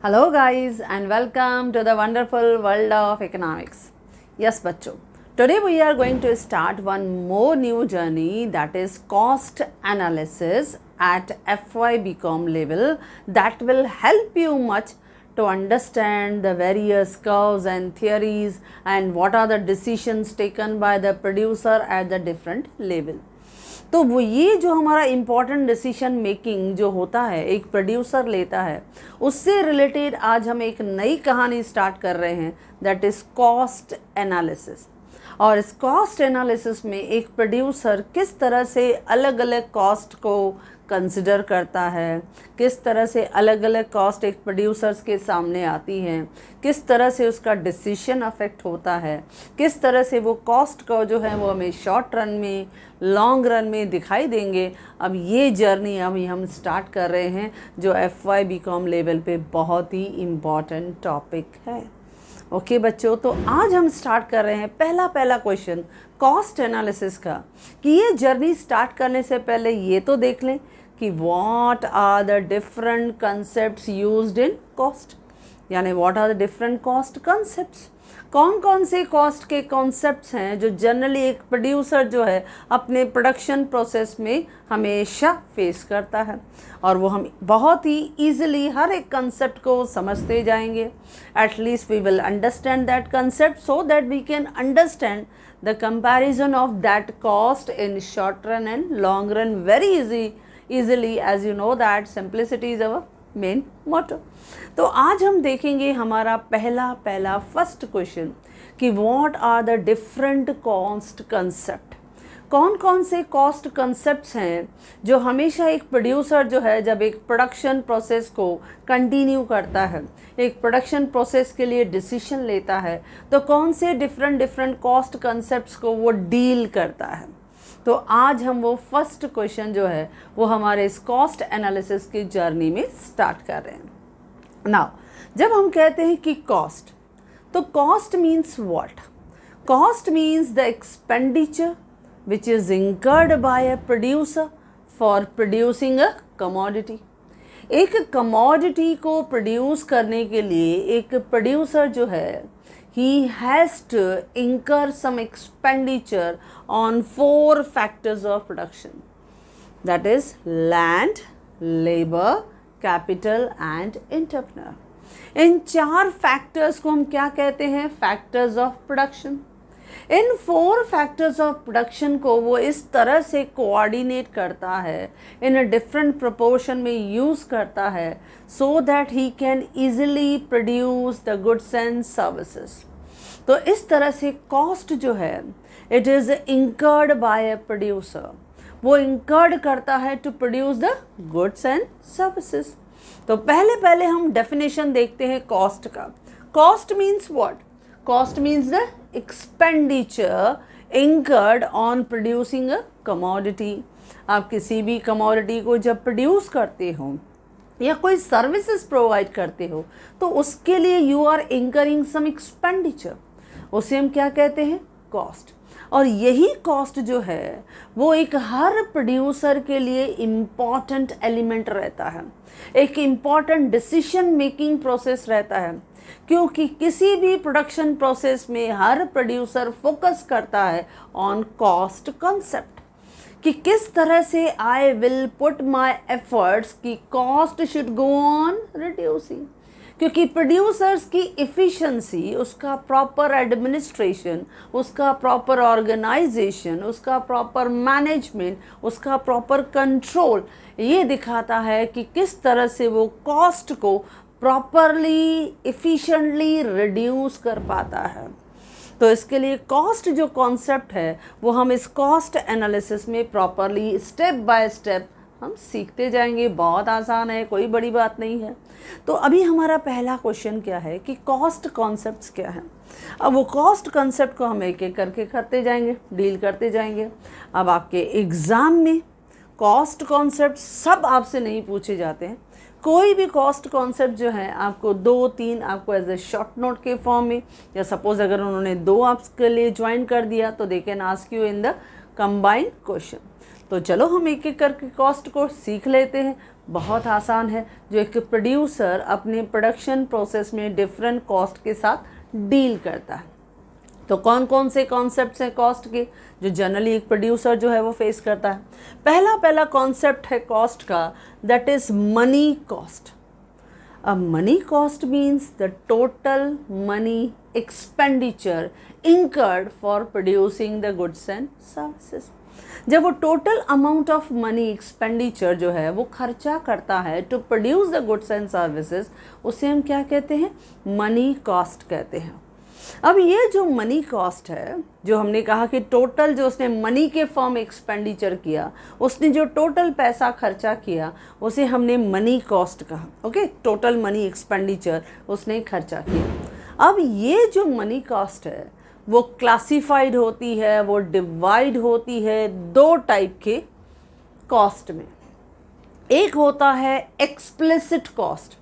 Hello guys and welcome to the wonderful world of economics. Yes बच्चों, today we are going to start one more new journey, that is cost analysis at FY BCom level, that will help you much to understand the various curves and theories and what are the decisions taken by the producer at the different level. तो वो ये जो हमारा important decision making जो होता है एक producer लेता है, उससे रिलेटेड आज हम एक नई कहानी स्टार्ट कर रहे हैं, दैट इज़ कॉस्ट एनालिसिस। और इस कॉस्ट एनालिसिस में एक प्रोड्यूसर किस तरह से अलग अलग कॉस्ट को कंसिडर करता है, किस तरह से अलग अलग कॉस्ट एक प्रोड्यूसर्स के सामने आती हैं, किस तरह से उसका डिसीजन अफेक्ट होता है, किस तरह से वो कॉस्ट को जो है वो हमें शॉर्ट रन में लॉन्ग रन में दिखाई देंगे। अब ये जर्नी अभी हम स्टार्ट कर रहे हैं जो FY BCom लेवल पे बहुत ही इम्पॉर्टेंट टॉपिक है। ओके बच्चों, तो आज हम स्टार्ट कर रहे हैं पहला क्वेश्चन कॉस्ट एनालिसिस का, कि ये जर्नी स्टार्ट करने से पहले ये तो देख लें कि what are the different concepts used in cost, यानी what are the different cost concepts. कौन कौन से कॉस्ट के कॉन्सेप्ट्स हैं जो जनरली एक प्रोड्यूसर जो है अपने प्रोडक्शन प्रोसेस में हमेशा फेस करता है, और वो हम बहुत ही ईजिली हर एक कंसेप्ट को समझते जाएंगे। At least we will understand that concept so that we can understand the comparison of that cost in short run and long run very easily, as you know that simplicity is our main motto. तो आज हम देखेंगे हमारा पहला first question कि what are the different cost concept. कौन कौन से कॉस्ट कंसेप्ट्स हैं जो हमेशा एक प्रोड्यूसर जो है जब एक प्रोडक्शन प्रोसेस को कंटिन्यू करता है, एक प्रोडक्शन प्रोसेस के लिए डिसीजन लेता है, तो कौन से डिफरेंट कॉस्ट कंसेप्ट्स को वो डील करता है। तो आज हम वो फर्स्ट क्वेश्चन जो है वो हमारे इस कॉस्ट एनालिसिस की जर्नी में स्टार्ट कर रहे हैं। नाउ जब हम कहते हैं कि कॉस्ट, तो cost means what? Cost means the expenditure which is incurred by a producer for producing a commodity. एक कमोडिटी को प्रोड्यूस करने के लिए एक प्रोड्यूसर जो है he has to incur some expenditure on 4 factors of production, that is land, labor, capital and entrepreneur। इन 4 factors को हम क्या कहते हैं? Factors of production. इन 4 फैक्टर्स ऑफ प्रोडक्शन को वो इस तरह से कोऑर्डिनेट करता है, इन अ डिफरेंट प्रोपोर्शन में यूज़ करता है, so that he can easily produce the goods and services. तो इस तरह से कॉस्ट जो है it is incurred by a producer, वो इंकर्ड करता है to produce the goods and services. तो पहले हम डेफिनेशन देखते हैं कॉस्ट का। Cost means what? Cost means the expenditure incurred on producing a commodity. आप किसी भी कमोडिटी को जब प्रोड्यूस करते हो या कोई सर्विसेज प्रोवाइड करते हो तो उसके लिए you are incurring some expenditure, उसे हम क्या कहते हैं? कॉस्ट। और यही कॉस्ट जो है वो एक हर प्रोड्यूसर के लिए इम्पॉर्टेंट एलिमेंट रहता है, एक इम्पॉर्टेंट डिसीजन मेकिंग प्रोसेस रहता है, क्योंकि किसी भी प्रोडक्शन प्रोसेस में हर प्रोड्यूसर फोकस करता है ऑन कॉस्ट कॉन्सेप्ट, कि किस तरह से I will put my efforts कि cost should go on reducing. क्योंकि प्रोड्यूसर्स की इफ़िशेंसी, उसका प्रॉपर एडमिनिस्ट्रेशन, उसका प्रॉपर ऑर्गेनाइजेशन, उसका प्रॉपर मैनेजमेंट, उसका प्रॉपर कंट्रोल ये दिखाता है कि किस तरह से वो कॉस्ट को प्रॉपरली इफ़िशेंटली रिड्यूस कर पाता है। तो इसके लिए कॉस्ट जो कॉन्सेप्ट है वो हम इस कॉस्ट एनालिसिस में प्रॉपरली स्टेप बाय स्टेप हम सीखते जाएंगे। बहुत आसान है, कोई बड़ी बात नहीं है। तो अभी हमारा पहला क्वेश्चन क्या है कि कॉस्ट कॉन्सेप्ट्स क्या हैं। अब वो कॉस्ट कॉन्सेप्ट को हम एक एक करके करते जाएंगे, डील करते जाएंगे। अब आपके एग्ज़ाम में कॉस्ट कॉन्सेप्ट सब आपसे नहीं पूछे जाते हैं। कोई भी कॉस्ट कॉन्सेप्ट जो है आपको 2-3 आपको एज ए शॉर्ट नोट के फॉर्म में, या सपोज अगर उन्होंने 2 आपके लिए ज्वाइन कर दिया तो they can ask you in the combined question. तो चलो हम एक एक करके कॉस्ट को सीख लेते हैं। बहुत आसान है, जो एक प्रोड्यूसर अपने प्रोडक्शन प्रोसेस में डिफरेंट कॉस्ट के साथ डील करता है। तो कौन कौन से कॉन्सेप्ट्स हैं कॉस्ट के जो जनरली एक प्रोड्यूसर जो है वो फेस करता है? पहला कॉन्सेप्ट है कॉस्ट का, दैट इज मनी कॉस्ट। अब money cost means the total money expenditure incurred for producing the goods and services. जब वो total amount of money expenditure जो है वो खर्चा करता है to produce the goods and services, उसे हम क्या कहते हैं? मनी कॉस्ट कहते हैं। अब ये जो मनी कॉस्ट है, जो हमने कहा कि टोटल जो उसने मनी के फॉर्म एक्सपेंडिचर किया, उसने जो टोटल पैसा खर्चा किया उसे हमने मनी कॉस्ट कहा। ओके, टोटल मनी एक्सपेंडिचर उसने खर्चा किया। अब ये जो मनी कॉस्ट है वो क्लासिफाइड होती है, वो डिवाइड होती है दो टाइप के कॉस्ट में। एक होता है एक्सप्लिसिट कॉस्ट।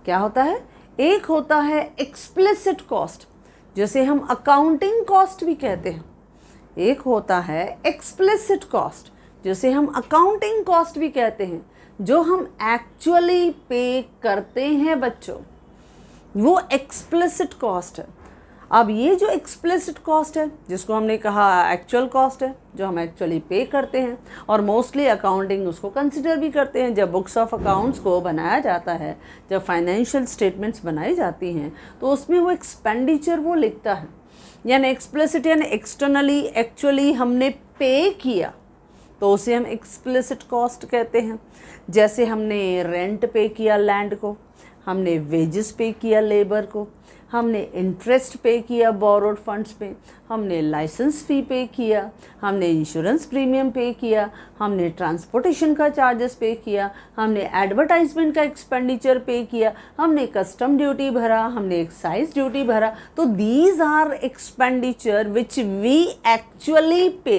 क्या होता है? एक होता है एक्सप्लिसिट कॉस्ट, जैसे हम अकाउंटिंग कॉस्ट भी कहते हैं। एक होता है एक्सप्लिसिट कॉस्ट, जैसे हम अकाउंटिंग कॉस्ट भी कहते हैं, जो हम एक्चुअली पे करते हैं बच्चों, वो एक्सप्लिसिट कॉस्ट है। अब ये जो एक्सप्लिसिट कॉस्ट है, जिसको हमने कहा एक्चुअल कॉस्ट है, जो हम एक्चुअली पे करते हैं, और मोस्टली अकाउंटिंग उसको कंसिडर भी करते हैं। जब बुक्स ऑफ अकाउंट्स को बनाया जाता है, जब फाइनेंशियल स्टेटमेंट्स बनाई जाती हैं, तो उसमें वो एक्सपेंडिचर वो लिखता है, यानी एक्सप्लिसिट यानी एक्सटर्नली एक्चुअली हमने पे किया, तो उसे हम एक्सप्लिसिट कॉस्ट कहते हैं। जैसे हमने रेंट पे किया लैंड को, हमने वेजेस पे किया लेबर को, हमने इंटरेस्ट पे किया बोरोड फंड्स पे, हमने लाइसेंस फ़ी पे किया, हमने इंश्योरेंस प्रीमियम पे किया, हमने ट्रांसपोर्टेशन का चार्जेस पे किया, हमने एडवर्टाइजमेंट का एक्सपेंडिचर पे किया, हमने कस्टम ड्यूटी भरा, हमने एक्साइज ड्यूटी भरा। तो these are expenditure which we actually pay,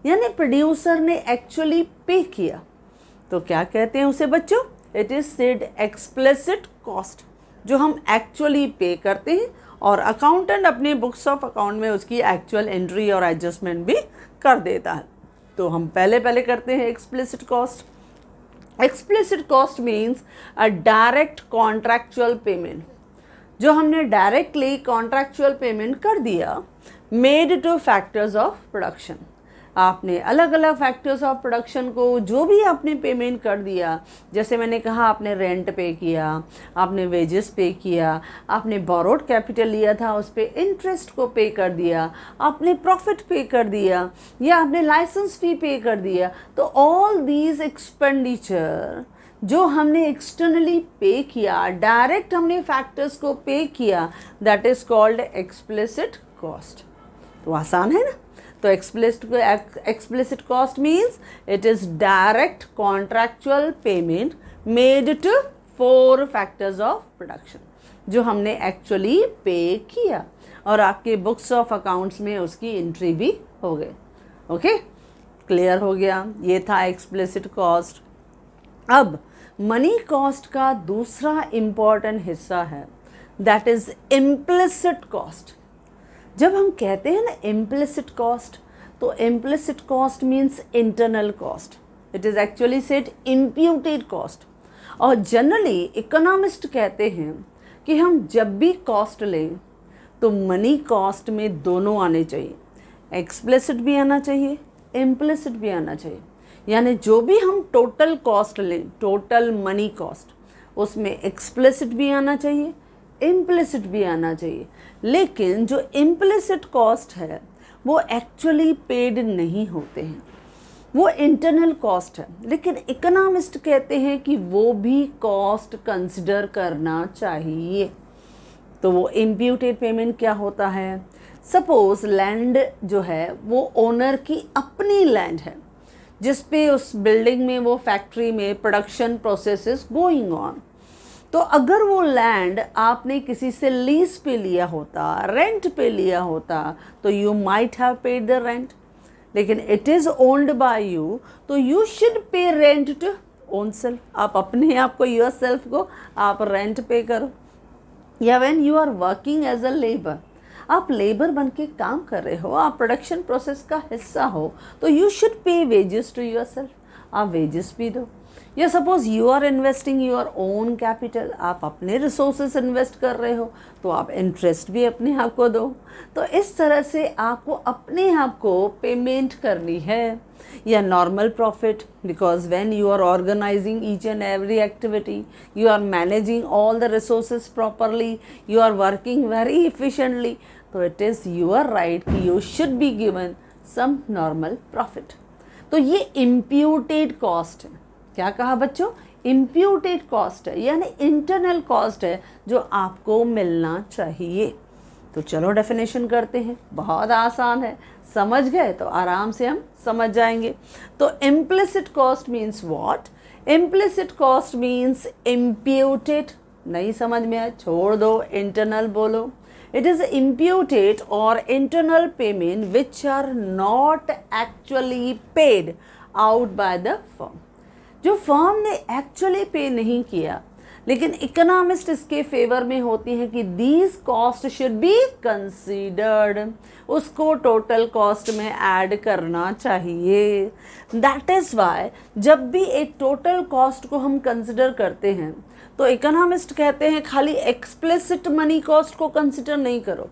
यानी प्रोड्यूसर ने एक्चुअली पे किया। तो क्या कहते हैं उसे बच्चों? It is said explicit cost, जो हम एक्चुअली पे करते हैं, और अकाउंटेंट अपने बुक्स ऑफ अकाउंट में उसकी एक्चुअल एंट्री और एडजस्टमेंट भी कर देता है। तो हम पहले करते हैं explicit cost. Explicit cost means अ डायरेक्ट कॉन्ट्रैक्चुअल पेमेंट, जो हमने डायरेक्टली कॉन्ट्रैक्चुअल पेमेंट कर दिया, made two factors of production. आपने अलग अलग फैक्टर्स ऑफ प्रोडक्शन को जो भी आपने पेमेंट कर दिया, जैसे मैंने कहा आपने रेंट पे किया, आपने वेजेस पे किया, आपने बोरोड कैपिटल लिया था उस पर इंटरेस्ट को पे कर दिया, आपने प्रॉफिट पे कर दिया, या आपने लाइसेंस फी पे कर दिया। तो ऑल दीज एक्सपेंडिचर जो हमने एक्सटर्नली पे किया, डायरेक्ट हमने फैक्टर्स को पे किया, that is called explicit cost. तो आसान है ना? तो explicit cost means it is direct contractual payment made to 4 factors of production, जो हमने एक्चुअली पे किया, और आपके बुक्स ऑफ अकाउंट्स में उसकी एंट्री भी हो गई। ओके, क्लियर हो गया? ये था एक्सप्लिसिट कॉस्ट। अब मनी कॉस्ट का दूसरा इम्पॉर्टेंट हिस्सा है, दैट इज इम्प्लिसिट कॉस्ट। जब हम कहते हैं ना इम्प्लिसिट कॉस्ट, तो implicit cost means internal cost. It is actually said imputed cost. और जनरली इकोनॉमिस्ट कहते हैं कि हम जब भी कॉस्ट लें तो मनी कॉस्ट में दोनों आने चाहिए, एक्सप्लिसिट भी आना चाहिए, इम्प्लिसिट भी आना चाहिए। यानी जो भी हम टोटल कॉस्ट लें, टोटल मनी कॉस्ट, उसमें एक्सप्लिसिट भी आना चाहिए, इम्प्लिसिट भी आना चाहिए। लेकिन जो इम्प्लिसिट कॉस्ट है वो एक्चुअली पेड नहीं होते हैं, वो इंटरनल कॉस्ट है। लेकिन इकोनॉमिस्ट कहते हैं कि वो भी कॉस्ट कंसिडर करना चाहिए। तो वो इम्प्यूटेड पेमेंट क्या होता है? सपोज लैंड जो है वो ओनर की अपनी लैंड है, जिस पे उस बिल्डिंग में, वो फैक्ट्री में production process is going on. तो अगर वो लैंड आपने किसी से लीज पे लिया होता, रेंट पे लिया होता, तो you might have paid the rent. लेकिन it is owned by you, तो you should pay rent to own self. आप अपने आप को, योर सेल्फ को आप रेंट पे करो। या when you are working as a labour, आप लेबर बन के काम कर रहे हो, आप प्रोडक्शन प्रोसेस का हिस्सा हो, तो you should pay wages to yourself. आप वेजेस भी दो। या suppose you are investing your own capital, आप अपने रिसोर्सेस इन्वेस्ट कर रहे हो तो आप इंटरेस्ट भी अपने आप को दो। तो इस तरह से आपको अपने आप को पेमेंट करनी है। या normal profit, because when you are organising each and every activity, you are managing all the resources properly, you are working very efficiently, तो इट इज़ योर राइट कि you should be given some normal profit. तो ये imputed cost है। क्या कहा बच्चों? Imputed cost है, यानी इंटरनल कॉस्ट है जो आपको मिलना चाहिए। तो चलो डेफिनेशन करते हैं, बहुत आसान है, समझ गए तो आराम से हम समझ जाएंगे। तो implicit cost means what? Implicit cost means imputed. नहीं समझ में आया, छोड़ दो, इंटरनल बोलो। It is imputed or internal payment which are not actually paid out by the firm. जो फर्म ने एक्चुअली पे नहीं किया, लेकिन इकोनॉमिस्ट इसके फेवर में होती है कि these cost should be considered, उसको टोटल कॉस्ट में ऐड करना चाहिए। दैट इज़ वाई जब भी एक टोटल कॉस्ट को हम कंसिडर करते हैं तो इकोनॉमिस्ट कहते हैं खाली एक्सप्लिसिट मनी कॉस्ट को कंसिडर नहीं करो,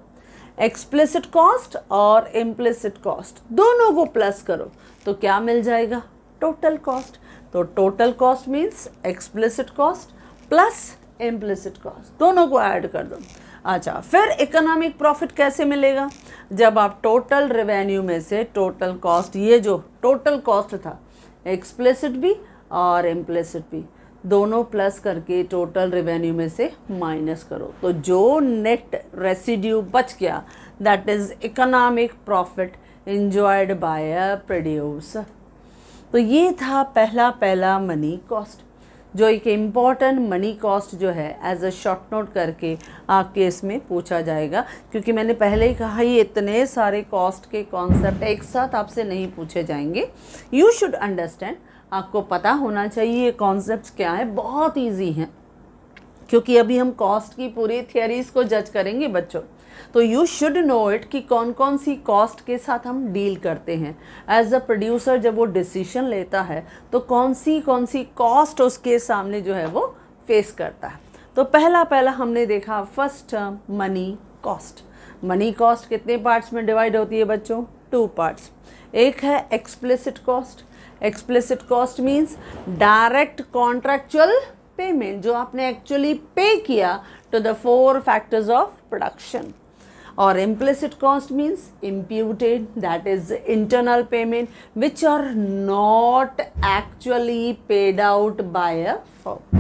एक्सप्लिसिट कॉस्ट और इम्प्लिसिट कॉस्ट दोनों को प्लस करो तो क्या मिल जाएगा? Total cost. तो total cost means explicit cost plus implicit cost, दोनों को ऐड कर दो। अच्छा, फिर इकोनॉमिक प्रॉफिट कैसे मिलेगा? जब आप टोटल रेवेन्यू में से टोटल कॉस्ट, ये जो टोटल कॉस्ट था एक्सप्लिसिट भी और इम्प्लिसिट भी, दोनों प्लस करके टोटल रेवेन्यू में से माइनस करो, तो जो नेट रेसिड्यू बच गया that is economic profit enjoyed by a producer. तो ये था पहला मनी कॉस्ट, जो एक इम्पॉर्टेंट मनी कॉस्ट जो है एज अ शॉर्ट नोट करके आपके इसमें पूछा जाएगा, क्योंकि मैंने पहले ही कहा ये इतने सारे कॉस्ट के कॉन्सेप्ट एक साथ आपसे नहीं पूछे जाएंगे। यू शुड अंडरस्टैंड, आपको पता होना चाहिए ये कॉन्सेप्ट्स क्या है, बहुत इजी हैं, क्योंकि अभी हम कॉस्ट की पूरी थियरीज को जज करेंगे बच्चों। तो यू शुड नो इट कि कौन कौन सी कॉस्ट के साथ हम डील करते हैं। एज अ प्रोड्यूसर जब वो डिसीजन लेता है तो कौन सी कॉस्ट उसके सामने जो है वो फेस करता है। तो पहला हमने देखा first term money cost. Money cost कितने पार्ट्स में डिवाइड होती है बच्चों? 2 पार्ट्स। एक है explicit cost. Explicit cost means direct contractual payment, जो आपने एक्चुअली पे किया to the 4 factors of production. और implicit cost means imputed, that is internal payment which are not actually paid out by a firm,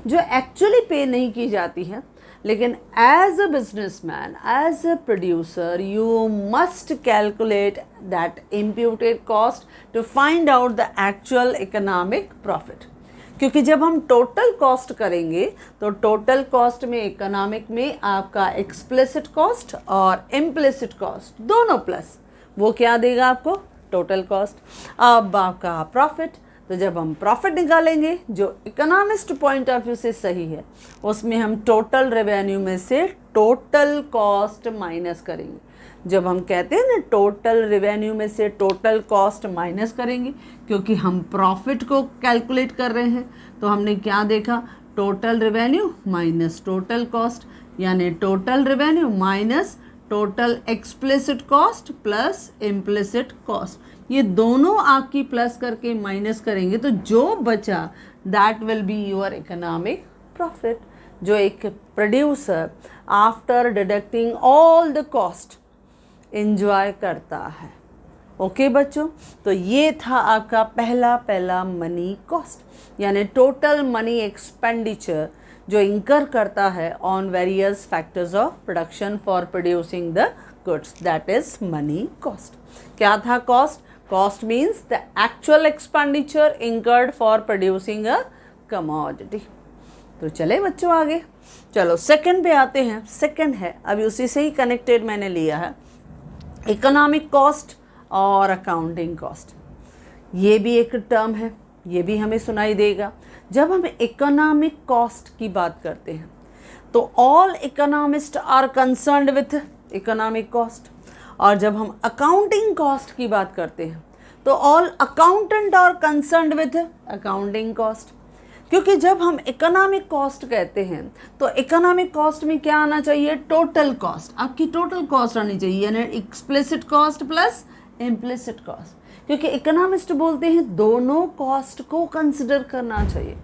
जो actually pay नहीं की जाती है, लेकिन as a businessman, as a producer, you must calculate that imputed cost to find out the actual economic profit. क्योंकि जब हम total cost करेंगे तो टोटल कॉस्ट में इकोनॉमिक में आपका एक्सप्लिसिट कॉस्ट और इम्प्लिसिट कॉस्ट दोनों प्लस, वो क्या देगा आपको? Total cost. अब आपका प्रॉफिट, तो जब हम प्रॉफिट निकालेंगे जो इकोनॉमिस्ट पॉइंट ऑफ व्यू से सही है, उसमें हम टोटल रेवेन्यू में से टोटल कॉस्ट माइनस करेंगे। जब हम कहते हैं ना टोटल रेवेन्यू में से टोटल कॉस्ट माइनस करेंगे, क्योंकि हम प्रॉफिट को कैलकुलेट कर रहे हैं, तो हमने क्या देखा? Total revenue minus total cost, यानी total revenue minus total explicit cost plus implicit cost. ये दोनों आपकी प्लस करके माइनस करेंगे तो जो बचा that will be your economic profit, जो एक producer after deducting all the cost enjoy करता है। ओके बच्चों, तो ये था आपका पहला मनी कॉस्ट, यानी टोटल मनी एक्सपेंडिचर जो इंकर करता है on various factors of production for producing the goods, that is money cost. क्या था cost? Cost means the actual expenditure incurred for producing a commodity. तो चले बच्चों आगे, चलो सेकंड पे आते हैं। सेकंड है, अभी उसी से ही कनेक्टेड मैंने लिया है, इकोनॉमिक कॉस्ट और अकाउंटिंग कॉस्ट। ये भी एक टर्म है, ये भी हमें सुनाई देगा। जब हम इकोनॉमिक कॉस्ट की बात करते हैं तो all economist are concerned with economic cost, और जब हम अकाउंटिंग कॉस्ट की बात करते हैं तो all accountant are concerned with accounting cost, क्योंकि जब हम इकोनॉमिक कॉस्ट कहते हैं तो इकोनॉमिक कॉस्ट में क्या आना चाहिए, टोटल कॉस्ट, आपकी टोटल कॉस्ट आनी चाहिए, यानी explicit cost plus implicit cost, क्योंकि इकोनॉमिस्ट बोलते हैं दोनों कॉस्ट को कंसिडर करना चाहिए,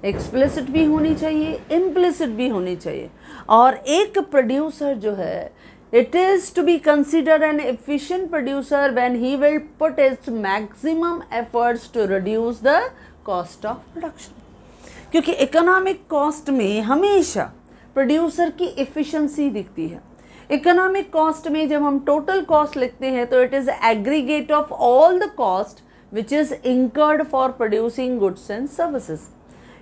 एक्सप्लिसिट भी होनी चाहिए, इम्प्लिसिट भी होनी चाहिए। और एक प्रोड्यूसर जो है, it is to be considered an efficient producer when he will put its maximum efforts to reduce the cost of production, क्योंकि इकोनॉमिक कॉस्ट में हमेशा प्रोड्यूसर की एफिशिएंसी दिखती है। इकोनॉमिक कॉस्ट में जब हम टोटल कॉस्ट लिखते हैं तो it is aggregate of all the cost which is incurred for producing goods and services.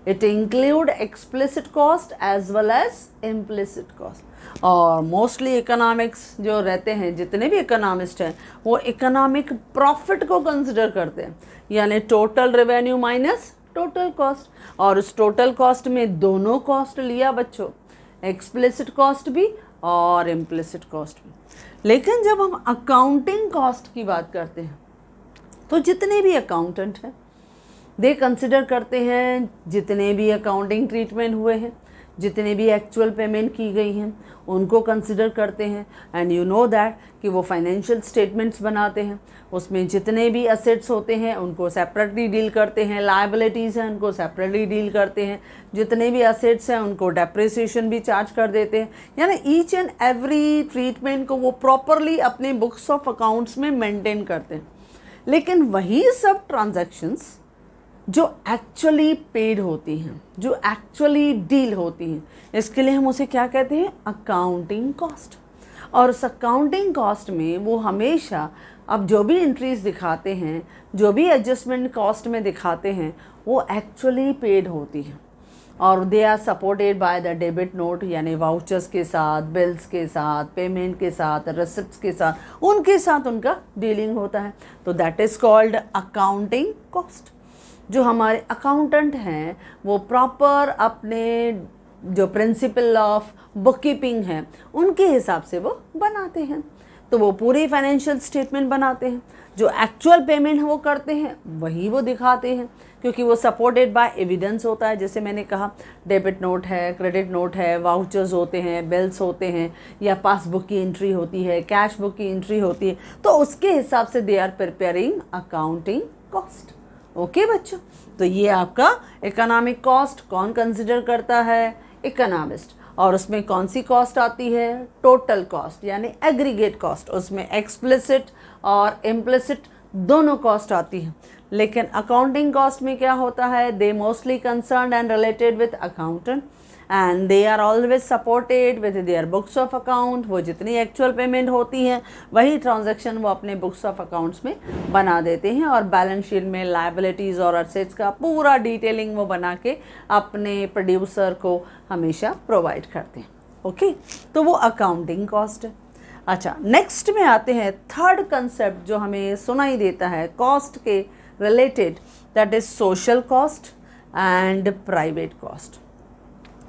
It include explicit cost as well as implicit cost. और मोस्टली इकोनॉमिक्स जो रहते हैं, जितने भी इकोनॉमिस्ट हैं, वो इकोनॉमिक प्रॉफिट को कंसिडर करते हैं, यानी total revenue minus total cost. और उस टोटल कॉस्ट में दोनों कॉस्ट लिया बच्चों, एक्सप्लिसिट कॉस्ट भी और इम्प्लिसिट कॉस्ट भी। लेकिन जब हम अकाउंटिंग कॉस्ट की बात करते हैं तो जितने भी अकाउंटेंट हैं दे कंसिडर करते हैं जितने भी अकाउंटिंग ट्रीटमेंट हुए हैं, जितने भी एक्चुअल पेमेंट की गई हैं उनको कंसिडर करते हैं। एंड यू नो दैट कि वो फाइनेंशियल स्टेटमेंट्स बनाते हैं, उसमें जितने भी असेट्स होते हैं उनको सेपरेटली डील करते हैं, लायबिलिटीज़ हैं उनको सेपरेटली डील करते हैं, जितने भी असेट्स हैं उनको डेप्रिसिएशन भी चार्ज कर देते हैं। यानी ईच एंड एवरी ट्रीटमेंट को वो प्रॉपरली अपने बुक्स ऑफ अकाउंट्स में मेंटेन करते हैं। लेकिन वही सब ट्रांजैक्शंस जो एक्चुअली पेड होती हैं, जो एक्चुअली डील होती हैं, इसके लिए हम उसे क्या कहते हैं, अकाउंटिंग कॉस्ट। और उस अकाउंटिंग कॉस्ट में वो हमेशा अब जो भी एंट्रीज दिखाते हैं, जो भी एडजस्टमेंट कॉस्ट में दिखाते हैं, वो एक्चुअली पेड होती हैं। और they are supported by the debit note, यानी वाउचर्स के साथ, बिल्स के साथ, पेमेंट के साथ, रिसिप्ट्स के साथ, उनके साथ उनका डीलिंग होता है। तो that is called accounting cost. जो हमारे अकाउंटेंट हैं वो प्रॉपर अपने जो प्रिंसिपल ऑफ बुक कीपिंग है उनके हिसाब से वो बनाते हैं। तो वो पूरी फाइनेंशियल स्टेटमेंट बनाते हैं, जो एक्चुअल पेमेंट वो करते हैं वही वो दिखाते हैं, क्योंकि वो सपोर्टेड बाय एविडेंस होता है। जैसे मैंने कहा, डेबिट नोट है, क्रेडिट नोट है, वाउचर्स होते हैं, बिल्स होते हैं, या पासबुक की एंट्री होती है, कैश बुक की एंट्री होती है, तो उसके हिसाब से they are preparing accounting cost. Okay बच्चों, तो ये आपका इकोनॉमिक कॉस्ट कौन कंसिडर करता है, इकोनॉमिस्ट। और उसमें कौन सी कॉस्ट आती है, टोटल कॉस्ट, यानी एग्रीगेट कॉस्ट। उसमें एक्सप्लिसिट और इम्प्लिसिट दोनों कॉस्ट आती है। लेकिन अकाउंटिंग कॉस्ट में क्या होता है, they mostly concerned and related with accountant and they are always supported with their books of account. वो जितनी एक्चुअल पेमेंट होती है वही ट्रांजैक्शन वो अपने बुक्स ऑफ अकाउंट्स में बना देते हैं, और बैलेंस शीट में लायबिलिटीज़ और असेट्स का पूरा डिटेलिंग वो बना के अपने प्रोड्यूसर को हमेशा प्रोवाइड करते हैं। ओके, तो वो अकाउंटिंग कॉस्ट है। अच्छा, नेक्स्ट में आते हैं थर्ड कंसेप्ट जो हमें सुनाई देता है कॉस्ट के related, that is social cost and private cost.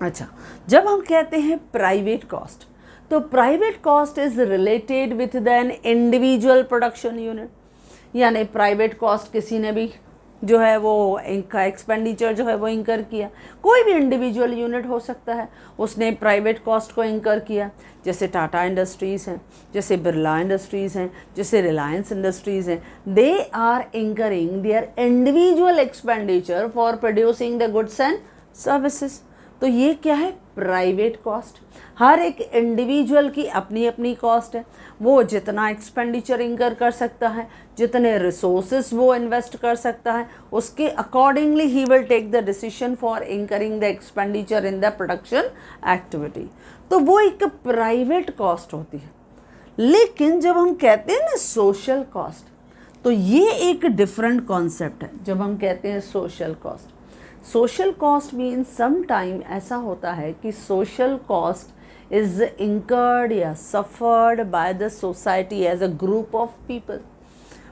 अच्छा, जब हम कहते हैं प्राइवेट कॉस्ट, तो private cost is related with an individual production unit. यानी प्राइवेट कॉस्ट किसी ने भी जो है वो इनका एक्सपेंडिचर जो है वो इंकर किया, कोई भी इंडिविजुअल यूनिट हो सकता है, उसने प्राइवेट कॉस्ट को इंकर किया। जैसे टाटा इंडस्ट्रीज़ हैं, जैसे बिरला इंडस्ट्रीज़ हैं, जैसे रिलायंस इंडस्ट्रीज़ हैं, they are incurring their individual expenditure for producing the goods and services. तो ये क्या है, प्राइवेट कॉस्ट। हर एक इंडिविजुअल की अपनी अपनी कॉस्ट है, वो जितना एक्सपेंडिचर इंकर कर सकता है, जितने रिसोर्सेज वो इन्वेस्ट कर सकता है, उसके अकॉर्डिंगली ही will take the decision for incurring the expenditure in the production activity. तो वो एक प्राइवेट कॉस्ट होती है। लेकिन जब हम कहते हैं ना सोशल कॉस्ट, तो ये एक डिफरेंट कॉन्सेप्ट है। जब हम कहते हैं social cost, social cost means some time ऐसा होता है कि सोशल कॉस्ट इज इंकर्ड या suffered by the society as a group of people.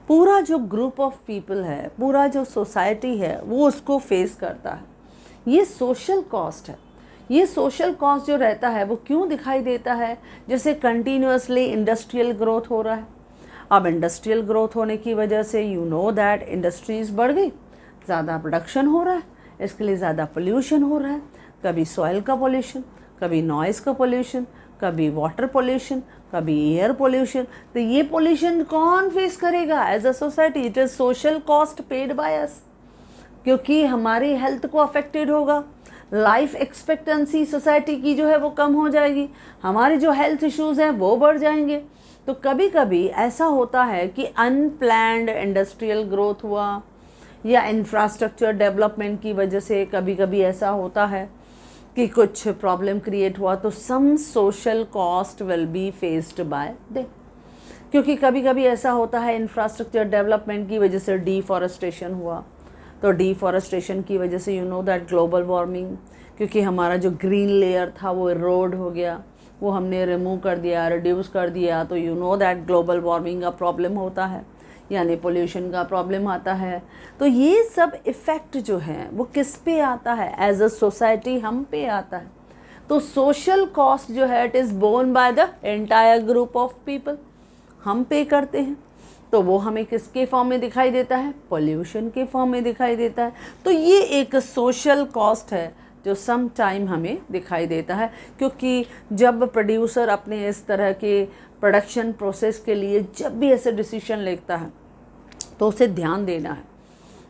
पूरा जो ग्रुप ऑफ पीपल है, पूरा जो सोसाइटी है, वो उसको फेस करता है। ये सोशल कॉस्ट है। ये सोशल कॉस्ट जो रहता है वो क्यों दिखाई देता है, जैसे कंटिन्यूसली इंडस्ट्रियल ग्रोथ हो रहा है, अब इंडस्ट्रियल ग्रोथ होने की वजह से यू नो दैट इंडस्ट्रीज बढ़ गई, ज़्यादा प्रोडक्शन हो रहा है, इसके लिए ज़्यादा पोल्यूशन हो रहा है, कभी सॉइल का पोल्यूशन, कभी नॉइज़ का पोल्यूशन, कभी वाटर पोल्यूशन, कभी एयर पोल्यूशन। तो ये पोल्यूशन कौन फेस करेगा as a society? It is social cost paid by us, क्योंकि हमारी हेल्थ को अफेक्टेड होगा, लाइफ एक्सपेक्टेंसी सोसाइटी की जो है वो कम हो जाएगी, हमारे जो हेल्थ इश्यूज़ हैं वो बढ़ जाएंगे। तो कभी कभी ऐसा होता है कि अनप्लैन्ड इंडस्ट्रियल ग्रोथ हुआ या इंफ्रास्ट्रक्चर डेवलपमेंट की वजह से कभी कभी ऐसा होता है कि कुछ प्रॉब्लम क्रिएट हुआ, तो some social cost will be faced by they. क्योंकि कभी कभी ऐसा होता है इंफ्रास्ट्रक्चर डेवलपमेंट की वजह से डिफॉरेस्टेशन हुआ, तो डिफॉरेस्टेशन की वजह से you know that global warming, क्योंकि हमारा जो ग्रीन लेयर था वो इरोड हो गया, वो हमने रिमूव कर दिया, रिड्यूस कर दिया, तो you know that global warming का प्रॉब्लम होता है, यानी पोल्यूशन का प्रॉब्लम आता है। तो ये सब इफ़ेक्ट जो है वो किस पे आता है? एज अ सोसाइटी हम पे आता है। तो सोशल कॉस्ट जो है it is borne by the entire group of people, हम पे करते हैं। तो वो हमें किसके फॉर्म में दिखाई देता है? पोल्यूशन के फॉर्म में दिखाई देता है। तो ये एक सोशल कॉस्ट है जो सम टाइम हमें दिखाई देता है, क्योंकि जब प्रोड्यूसर अपने इस तरह के प्रोडक्शन प्रोसेस के लिए जब भी ऐसे डिसीजन लेता है तो उसे ध्यान देना है।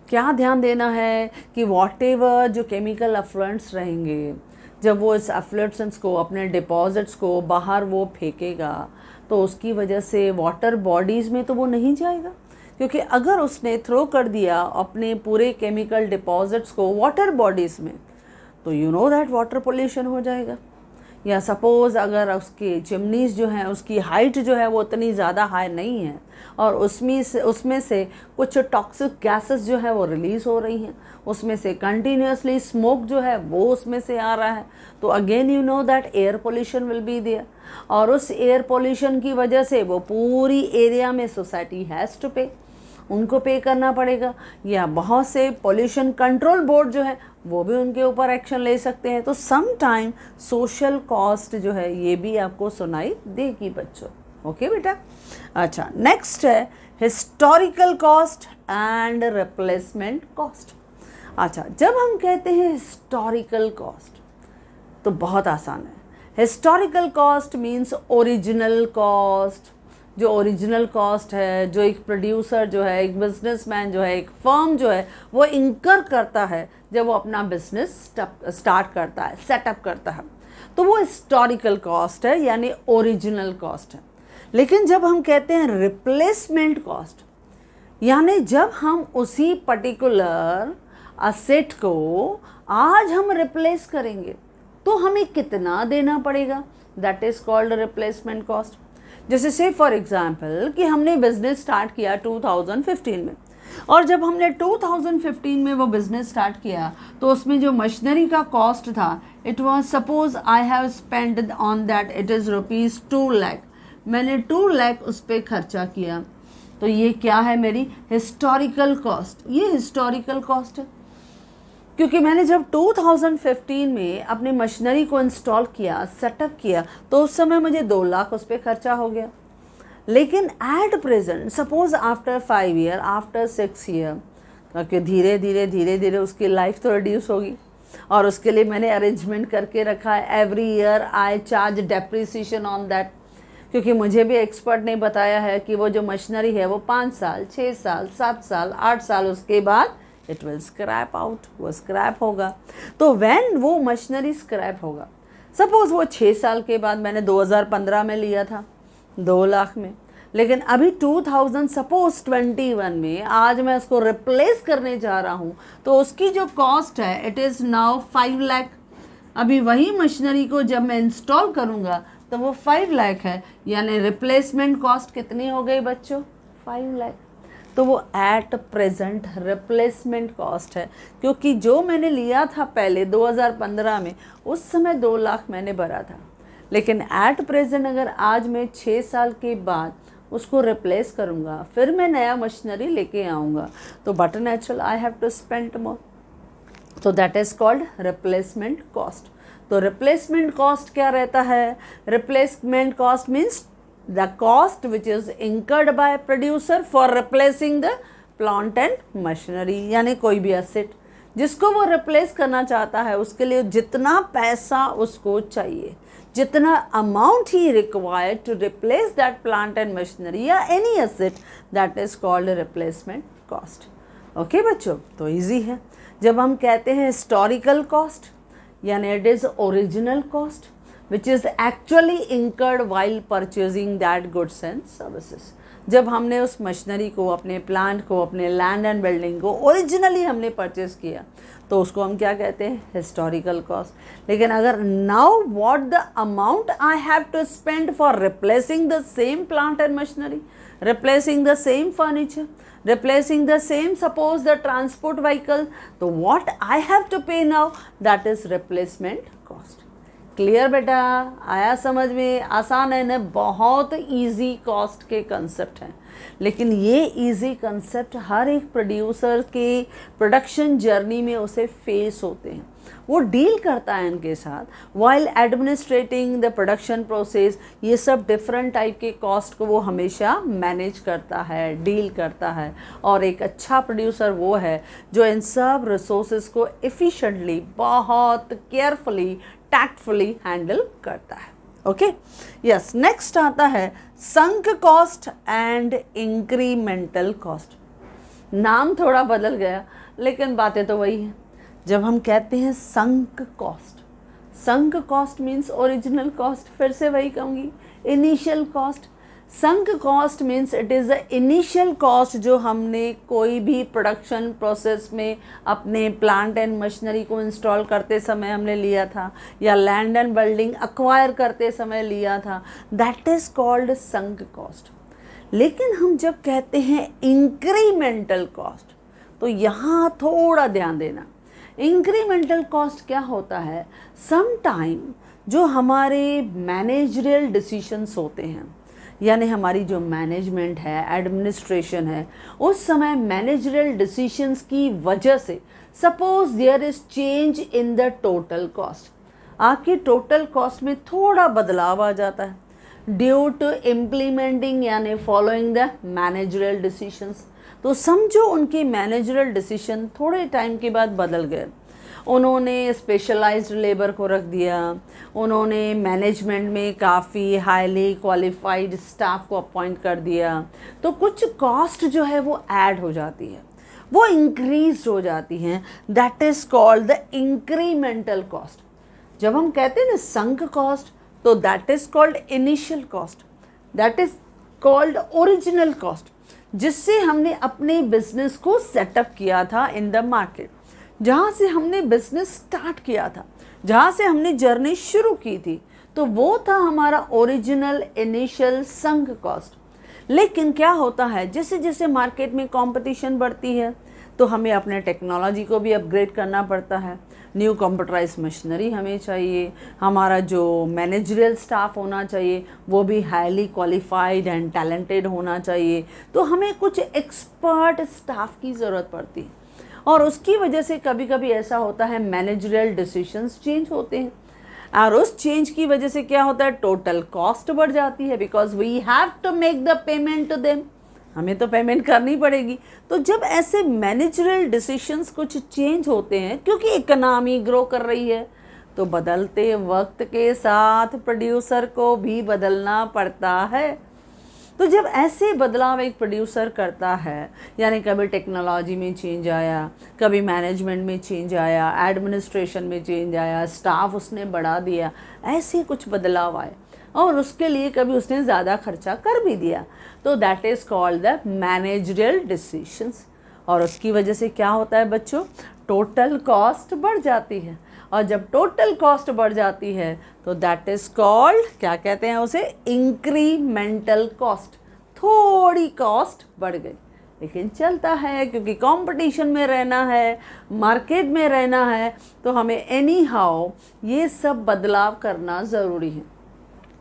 क्या ध्यान देना है? कि वॉटेवर जो केमिकल अफ्लुएंट्स रहेंगे, जब वो इस अफ्लुएंट्स को, अपने डिपॉजिट्स को बाहर वो फेंकेगा, तो उसकी वजह से वाटर बॉडीज़ में तो वो नहीं जाएगा, क्योंकि अगर उसने थ्रो कर दिया अपने पूरे केमिकल डिपॉजिट्स को वाटर बॉडीज़ में, तो you know that water pollution हो जाएगा। या सपोज़ अगर उसकी चिमनीज़ जो हैं उसकी हाइट जो है वो उतनी ज़्यादा हाई नहीं है और उसमें से कुछ टॉक्सिक गैसेस जो है वो रिलीज़ हो रही हैं, उसमें से कंटिन्यूसली स्मोक जो है वो उसमें से आ रहा है, तो again you know that air pollution will be there, और उस एयर पोल्यूशन की वजह से वो पूरी एरिया में सोसाइटी हैज़ टू पे, उनको पे करना पड़ेगा। या बहुत से पोल्यूशन कंट्रोल बोर्ड जो है वो भी उनके ऊपर एक्शन ले सकते हैं। तो सम टाइम सोशल कॉस्ट जो है ये भी आपको सुनाई देगी बच्चों। ओके बेटा। अच्छा, नेक्स्ट है historical cost and replacement cost. अच्छा, जब हम कहते हैं हिस्टोरिकल कॉस्ट तो बहुत आसान है। Historical cost means original cost. जो ओरिजिनल कॉस्ट है, जो एक प्रोड्यूसर जो है, एक बिजनेसमैन जो है, एक फर्म जो है वो इंकर करता है जब वो अपना बिजनेस स्टार्ट करता है, सेटअप करता है, तो वो हिस्टोरिकल कॉस्ट है, यानी ओरिजिनल कॉस्ट है। लेकिन जब हम कहते हैं रिप्लेसमेंट कॉस्ट, यानी जब हम उसी पर्टिकुलर असेट को आज हम रिप्लेस करेंगे तो हमें कितना देना पड़ेगा, that is called replacement cost. जैसे से फॉर एग्जांपल कि हमने बिज़नेस स्टार्ट किया 2015 में, और जब हमने 2015 में वो बिज़नेस स्टार्ट किया तो उसमें जो मशीनरी का कॉस्ट था, it was suppose I have spend on that it is ₹2 lakh, मैंने 2 लाख उस पर खर्चा किया, तो ये क्या है? मेरी हिस्टोरिकल कॉस्ट। ये हिस्टोरिकल कॉस्ट है, क्योंकि मैंने जब 2015 में अपनी मशीनरी को इंस्टॉल किया, सेटअप किया, तो उस समय मुझे 2 लाख उस पर खर्चा हो गया। लेकिन at present suppose after 5 year, after 6 year, क्योंकि धीरे धीरे उसकी लाइफ तो रिड्यूस होगी, और उसके लिए मैंने अरेंजमेंट करके रखा है, every year I charge depreciation on that, क्योंकि मुझे भी एक्सपर्ट ने बताया है कि वो जो मशीनरी है वो 5 साल, 6 साल, 7 साल, 8 साल उसके बाद इट विल स्क्रैप आउट, वो स्क्रैप होगा। तो व्हेन वो मशीनरी स्क्रैप होगा, सपोज वो 6 साल के बाद मैंने 2015 में लिया था 2 लाख में, लेकिन अभी 2021 में आज मैं उसको रिप्लेस करने जा रहा हूँ, तो उसकी जो कॉस्ट है इट इज़ नाउ 5 लाख। अभी वही मशीनरी को जब मैं इंस्टॉल करूँगा तो वो 5 लाख है, यानी रिप्लेसमेंट कॉस्ट कितनी हो गई बच्चों? 5 लाख। तो वो एट प्रेजेंट रिप्लेसमेंट कॉस्ट है, क्योंकि जो मैंने लिया था पहले 2015 में उस समय 2 लाख मैंने भरा था, लेकिन एट प्रेजेंट अगर आज मैं 6 साल के बाद उसको रिप्लेस करूँगा, फिर मैं नया मशीनरी लेके आऊँगा, तो but natural I have to spend more, तो that is called replacement cost. तो रिप्लेसमेंट कॉस्ट क्या रहता है? Replacement cost means the cost which is incurred by producer for replacing the plant and machinery, यानी कोई भी एसेट जिसको वो रिप्लेस करना चाहता है उसके लिए जितना पैसा उसको चाहिए, जितना अमाउंट ही required to replace that plant and machinery या any asset, that is called replacement cost. Okay बच्चों, तो इजी है। जब हम कहते हैं हिस्टोरिकल कॉस्ट, यानी it is original cost which is actually incurred while purchasing that goods and services. जब हमने उस मशीनरी को, अपने प्लांट को, अपने लैंड एंड बिल्डिंग को ओरिजिनली हमने परचेज किया तो उसको हम क्या कहते हैं, हिस्टोरिकल कॉस्ट। लेकिन अगर now what the amount I have to spend for replacing the same plant and machinery, replacing the same furniture, replacing the same, suppose the transport vehicle, so what I have to pay now, that is replacement cost। Clear बेटा, आया समझ में? आसान है ना, बहुत easy cost के concept हैं, लेकिन ये इजी कंसेप्ट हर एक प्रोड्यूसर के प्रोडक्शन जर्नी में उसे फेस होते हैं, वो डील करता है इनके साथ while administrating the production process. ये सब डिफरेंट टाइप के कॉस्ट को वो हमेशा मैनेज करता है, डील करता है, और एक अच्छा प्रोड्यूसर वो है जो इन सब रिसोर्सेज को एफिशिएंटली, बहुत केयरफुली, टैक्टफुली हैंडल करता है। Okay, yes. नेक्स्ट आता है sunk cost and incremental cost. नाम थोड़ा बदल गया लेकिन बातें तो वही हैं। जब हम कहते हैं sunk cost means original cost, फिर से वही कहूँगी, initial cost. Sunk cost means it is the initial cost जो हमने कोई भी प्रोडक्शन प्रोसेस में अपने प्लांट एंड मशीनरी को इंस्टॉल करते समय हमने लिया था, या लैंड एंड बिल्डिंग एक्वायर करते समय लिया था, that is called sunk cost. लेकिन हम जब कहते हैं इंक्रीमेंटल कॉस्ट तो यहाँ थोड़ा ध्यान देना। इंक्रीमेंटल कॉस्ट क्या होता है, सम टाइम जो हमारे मैनेजरियल डिसीशंस होते हैं, यानी हमारी जो मैनेजमेंट है, एडमिनिस्ट्रेशन है, उस समय मैनेजरियल डिसीशंस की वजह से suppose there is change in the total cost, आपकी टोटल कॉस्ट में थोड़ा बदलाव आ जाता है ड्यू टू इम्प्लीमेंटिंग यानी फॉलोइंग द मैनेजरियल डिसीशंस। तो समझो उनकी मैनेजरियल डिसीजन थोड़े टाइम के बाद बदल गए, उन्होंने स्पेशलाइज्ड लेबर को रख दिया, उन्होंने मैनेजमेंट में काफ़ी हाईली क्वालिफाइड स्टाफ को अपॉइंट कर दिया, तो कुछ कॉस्ट जो है वो ऐड हो जाती है, वो इंक्रीज हो जाती हैं, that is called the incremental cost. जब हम कहते हैं ना संक कॉस्ट, तो that is called initial cost, that is called original cost, जिससे हमने अपने बिजनेस को सेटअप किया था इन द मार्केट, जहाँ से हमने बिजनेस स्टार्ट किया था, जहाँ से हमने जर्नी शुरू की थी, तो वो था हमारा ओरिजिनल इनिशियल संक कॉस्ट। लेकिन क्या होता है, जैसे जैसे मार्केट में कंपटीशन बढ़ती है तो हमें अपने टेक्नोलॉजी को भी अपग्रेड करना पड़ता है, न्यू कंप्यूटराइज मशीनरी हमें चाहिए, हमारा जो मैनेजरियल स्टाफ होना चाहिए वो भी हाईली क्वालिफाइड एंड टैलेंटेड होना चाहिए, तो हमें कुछ एक्सपर्ट स्टाफ की ज़रूरत पड़ती है, और उसकी वजह से कभी कभी ऐसा होता है मैनेजरियल डिसीजंस चेंज होते हैं, और उस चेंज की वजह से क्या होता है, टोटल कॉस्ट बढ़ जाती है, because we have to make the payment to them, हमें तो पेमेंट करनी पड़ेगी। तो जब ऐसे मैनेजरियल डिसीजंस कुछ चेंज होते हैं, क्योंकि इकोनॉमी ग्रो कर रही है, तो बदलते वक्त के साथ प्रोड्यूसर को भी बदलना पड़ता है। तो जब ऐसे बदलाव एक प्रोड्यूसर करता है, यानी कभी टेक्नोलॉजी में चेंज आया, कभी मैनेजमेंट में चेंज आया, एडमिनिस्ट्रेशन में चेंज आया, स्टाफ उसने बढ़ा दिया, ऐसे कुछ बदलाव आए, और उसके लिए कभी उसने ज़्यादा खर्चा कर भी दिया, तो that is called the managerial decisions. और उसकी वजह से क्या होता है बच्चों, टोटल कॉस्ट बढ़ जाती है, और जब टोटल कॉस्ट बढ़ जाती है तो दैट इज़ कॉल्ड, क्या कहते हैं उसे, इंक्रीमेंटल कॉस्ट। थोड़ी कॉस्ट बढ़ गई लेकिन चलता है, क्योंकि कंपटीशन में रहना है, मार्केट में रहना है, तो हमें एनी हाउ ये सब बदलाव करना ज़रूरी है।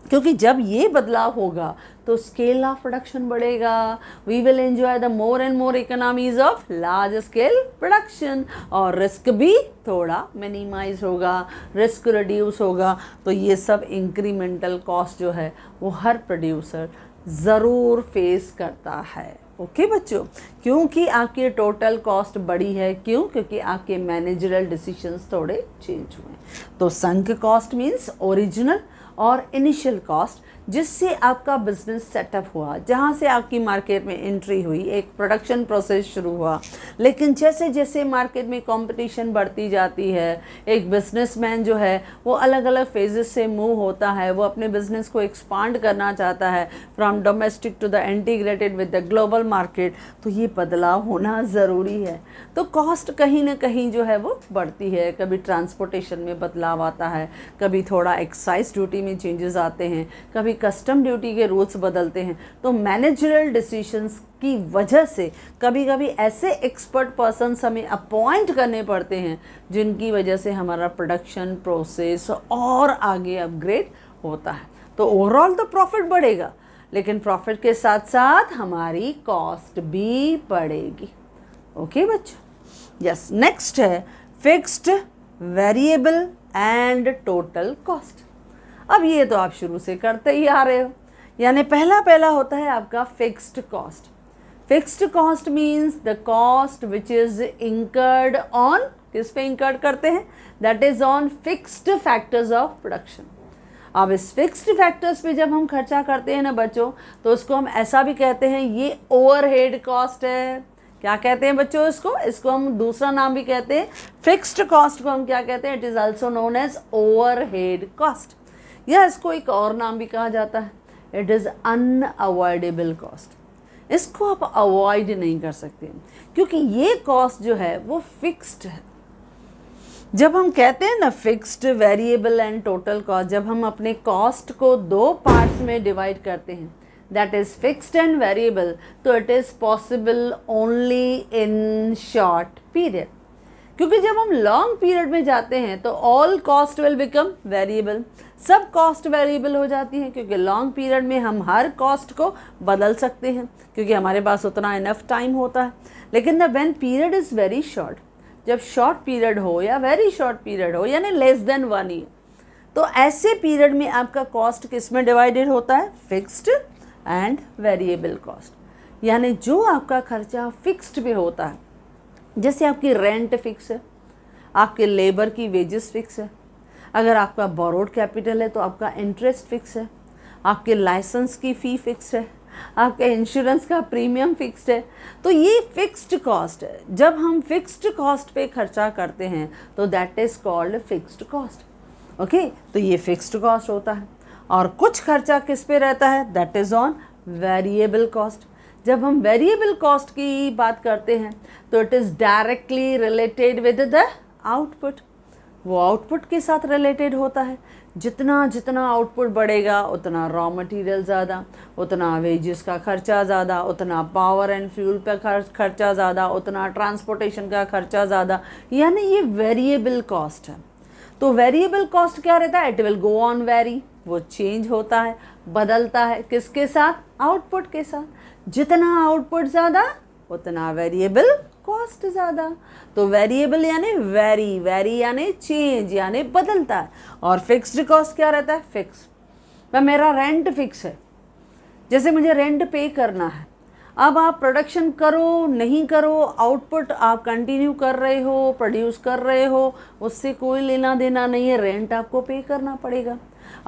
क्योंकि जब ये बदलाव होगा तो स्केल ऑफ प्रोडक्शन बढ़ेगा, we will enjoy the more and more economies of large scale production, और रिस्क भी थोड़ा मिनिमाइज होगा, रिस्क रिड्यूस होगा। तो ये सब इंक्रीमेंटल कॉस्ट जो है वो हर प्रोड्यूसर ज़रूर फेस करता है। ओके बच्चों, क्योंकि आपकी टोटल कॉस्ट बढ़ी है, क्यों? क्योंकि आपके मैनेजरल डिसीजंस थोड़े चेंज हुए। तो संक कॉस्ट मीन्स ओरिजिनल और इनिशियल कॉस्ट, जिससे आपका बिजनेस सेटअप हुआ, जहाँ से आपकी मार्केट में एंट्री हुई, एक प्रोडक्शन प्रोसेस शुरू हुआ। लेकिन जैसे जैसे मार्केट में कंपटीशन बढ़ती जाती है, एक बिजनेसमैन जो है वो अलग अलग फेजेस से मूव होता है, वो अपने बिजनेस को एक्सपांड करना चाहता है from domestic to the integrated with the global market. तो ये बदलाव होना ज़रूरी है। तो कॉस्ट कहीं ना कहीं जो है वो बढ़ती है, कभी ट्रांसपोर्टेशन में बदलाव आता है, कभी थोड़ा एक्साइज ड्यूटी में चेंजेस आते हैं, कभी कस्टम ड्यूटी के रूल्स बदलते हैं। तो मैनेजरल डिसीजंस की वजह से कभी कभी ऐसे एक्सपर्ट पर्सन्स हमें अपॉइंट करने पड़ते हैं, जिनकी वजह से हमारा प्रोडक्शन प्रोसेस और आगे अपग्रेड होता है। तो ओवरऑल तो प्रॉफिट बढ़ेगा, लेकिन प्रॉफिट के साथ साथ हमारी कॉस्ट भी बढ़ेगी। ओके बच्चों, यस। नेक्स्ट है fixed, variable and total cost. अब ये तो आप शुरू से करते ही आ रहे हो, यानी पहला होता है आपका fixed cost. Fixed cost means the cost which is incurred on, किस पे इंकर्ड करते हैं? That is on fixed factors of production. अब इस फिक्स्ड फैक्टर्स पे जब हम खर्चा करते हैं ना बच्चों, तो उसको हम ऐसा भी कहते हैं ये ओवरहेड कॉस्ट है। क्या कहते हैं बच्चों इसको? इसको हम दूसरा नाम भी कहते हैं, फिक्स्ड कॉस्ट को हम क्या कहते हैं? It is also known as overhead cost, या इसको एक और नाम भी कहा जाता है, इट इज़ अनअवॉइडेबल कॉस्ट। इसको आप अवॉइड नहीं कर सकते, क्योंकि ये कॉस्ट जो है वो फिक्स्ड है। जब हम कहते हैं ना fixed, variable and total cost, जब हम अपने कॉस्ट को दो पार्ट्स में डिवाइड करते हैं, that is fixed and variable, तो it is possible only in short period. क्योंकि जब हम लॉन्ग पीरियड में जाते हैं तो all cost will become variable, सब कॉस्ट वेरिएबल हो जाती हैं, क्योंकि लॉन्ग पीरियड में हम हर कॉस्ट को बदल सकते हैं, क्योंकि हमारे पास उतना इनफ टाइम होता है। लेकिन the when period is very short, जब शॉर्ट पीरियड हो या वेरी शॉर्ट पीरियड हो, यानी लेस देन 1 ईयर, तो ऐसे पीरियड में आपका कॉस्ट किस में डिवाइडेड होता है? Fixed and variable cost. यानी जो आपका खर्चा फिक्स्ड पे होता है, जैसे आपकी रेंट फिक्स है, आपके लेबर की वेजेस फिक्स है, अगर आपका बोरोड कैपिटल है तो आपका इंटरेस्ट फिक्स है, आपके लाइसेंस की फ़ी फिक्स है, आपके इंश्योरेंस का प्रीमियम फिक्स्ड है। तो ये फिक्स्ड कॉस्ट है। जब हम फिक्स्ड कॉस्ट पे खर्चा करते हैं तो that is called fixed cost. Okay, तो ये फिक्स्ड कॉस्ट होता है। और कुछ खर्चा किस पे रहता है? That is on variable cost. जब हम वेरिएबल कॉस्ट की बात करते हैं तो it is directly related with the output, वो आउटपुट के साथ रिलेटेड होता है। जितना जितना आउटपुट बढ़ेगा उतना रॉ मटेरियल ज़्यादा, उतना वेजेस का खर्चा ज़्यादा, उतना पावर एंड फ्यूल पे खर्चा ज़्यादा, उतना ट्रांसपोर्टेशन का खर्चा ज़्यादा, यानी ये वेरिएबल कॉस्ट है। तो वेरिएबल कॉस्ट क्या रहता है? It will go on very, वो चेंज होता है, बदलता है, किसके साथ? आउटपुट के साथ। जितना आउटपुट ज़्यादा उतना वेरिएबल कॉस्ट ज़्यादा। तो वेरिएबल यानी वेरी, वेरी यानी चेंज, यानी बदलता है। और फिक्स्ड कॉस्ट क्या रहता है? फिक्स। मेरा रेंट फिक्स है, जैसे मुझे रेंट पे करना है। अब आप प्रोडक्शन करो नहीं करो, आउटपुट आप कंटिन्यू कर रहे हो, प्रोड्यूस कर रहे हो, उससे कोई लेना देना नहीं है, रेंट आपको पे करना पड़ेगा।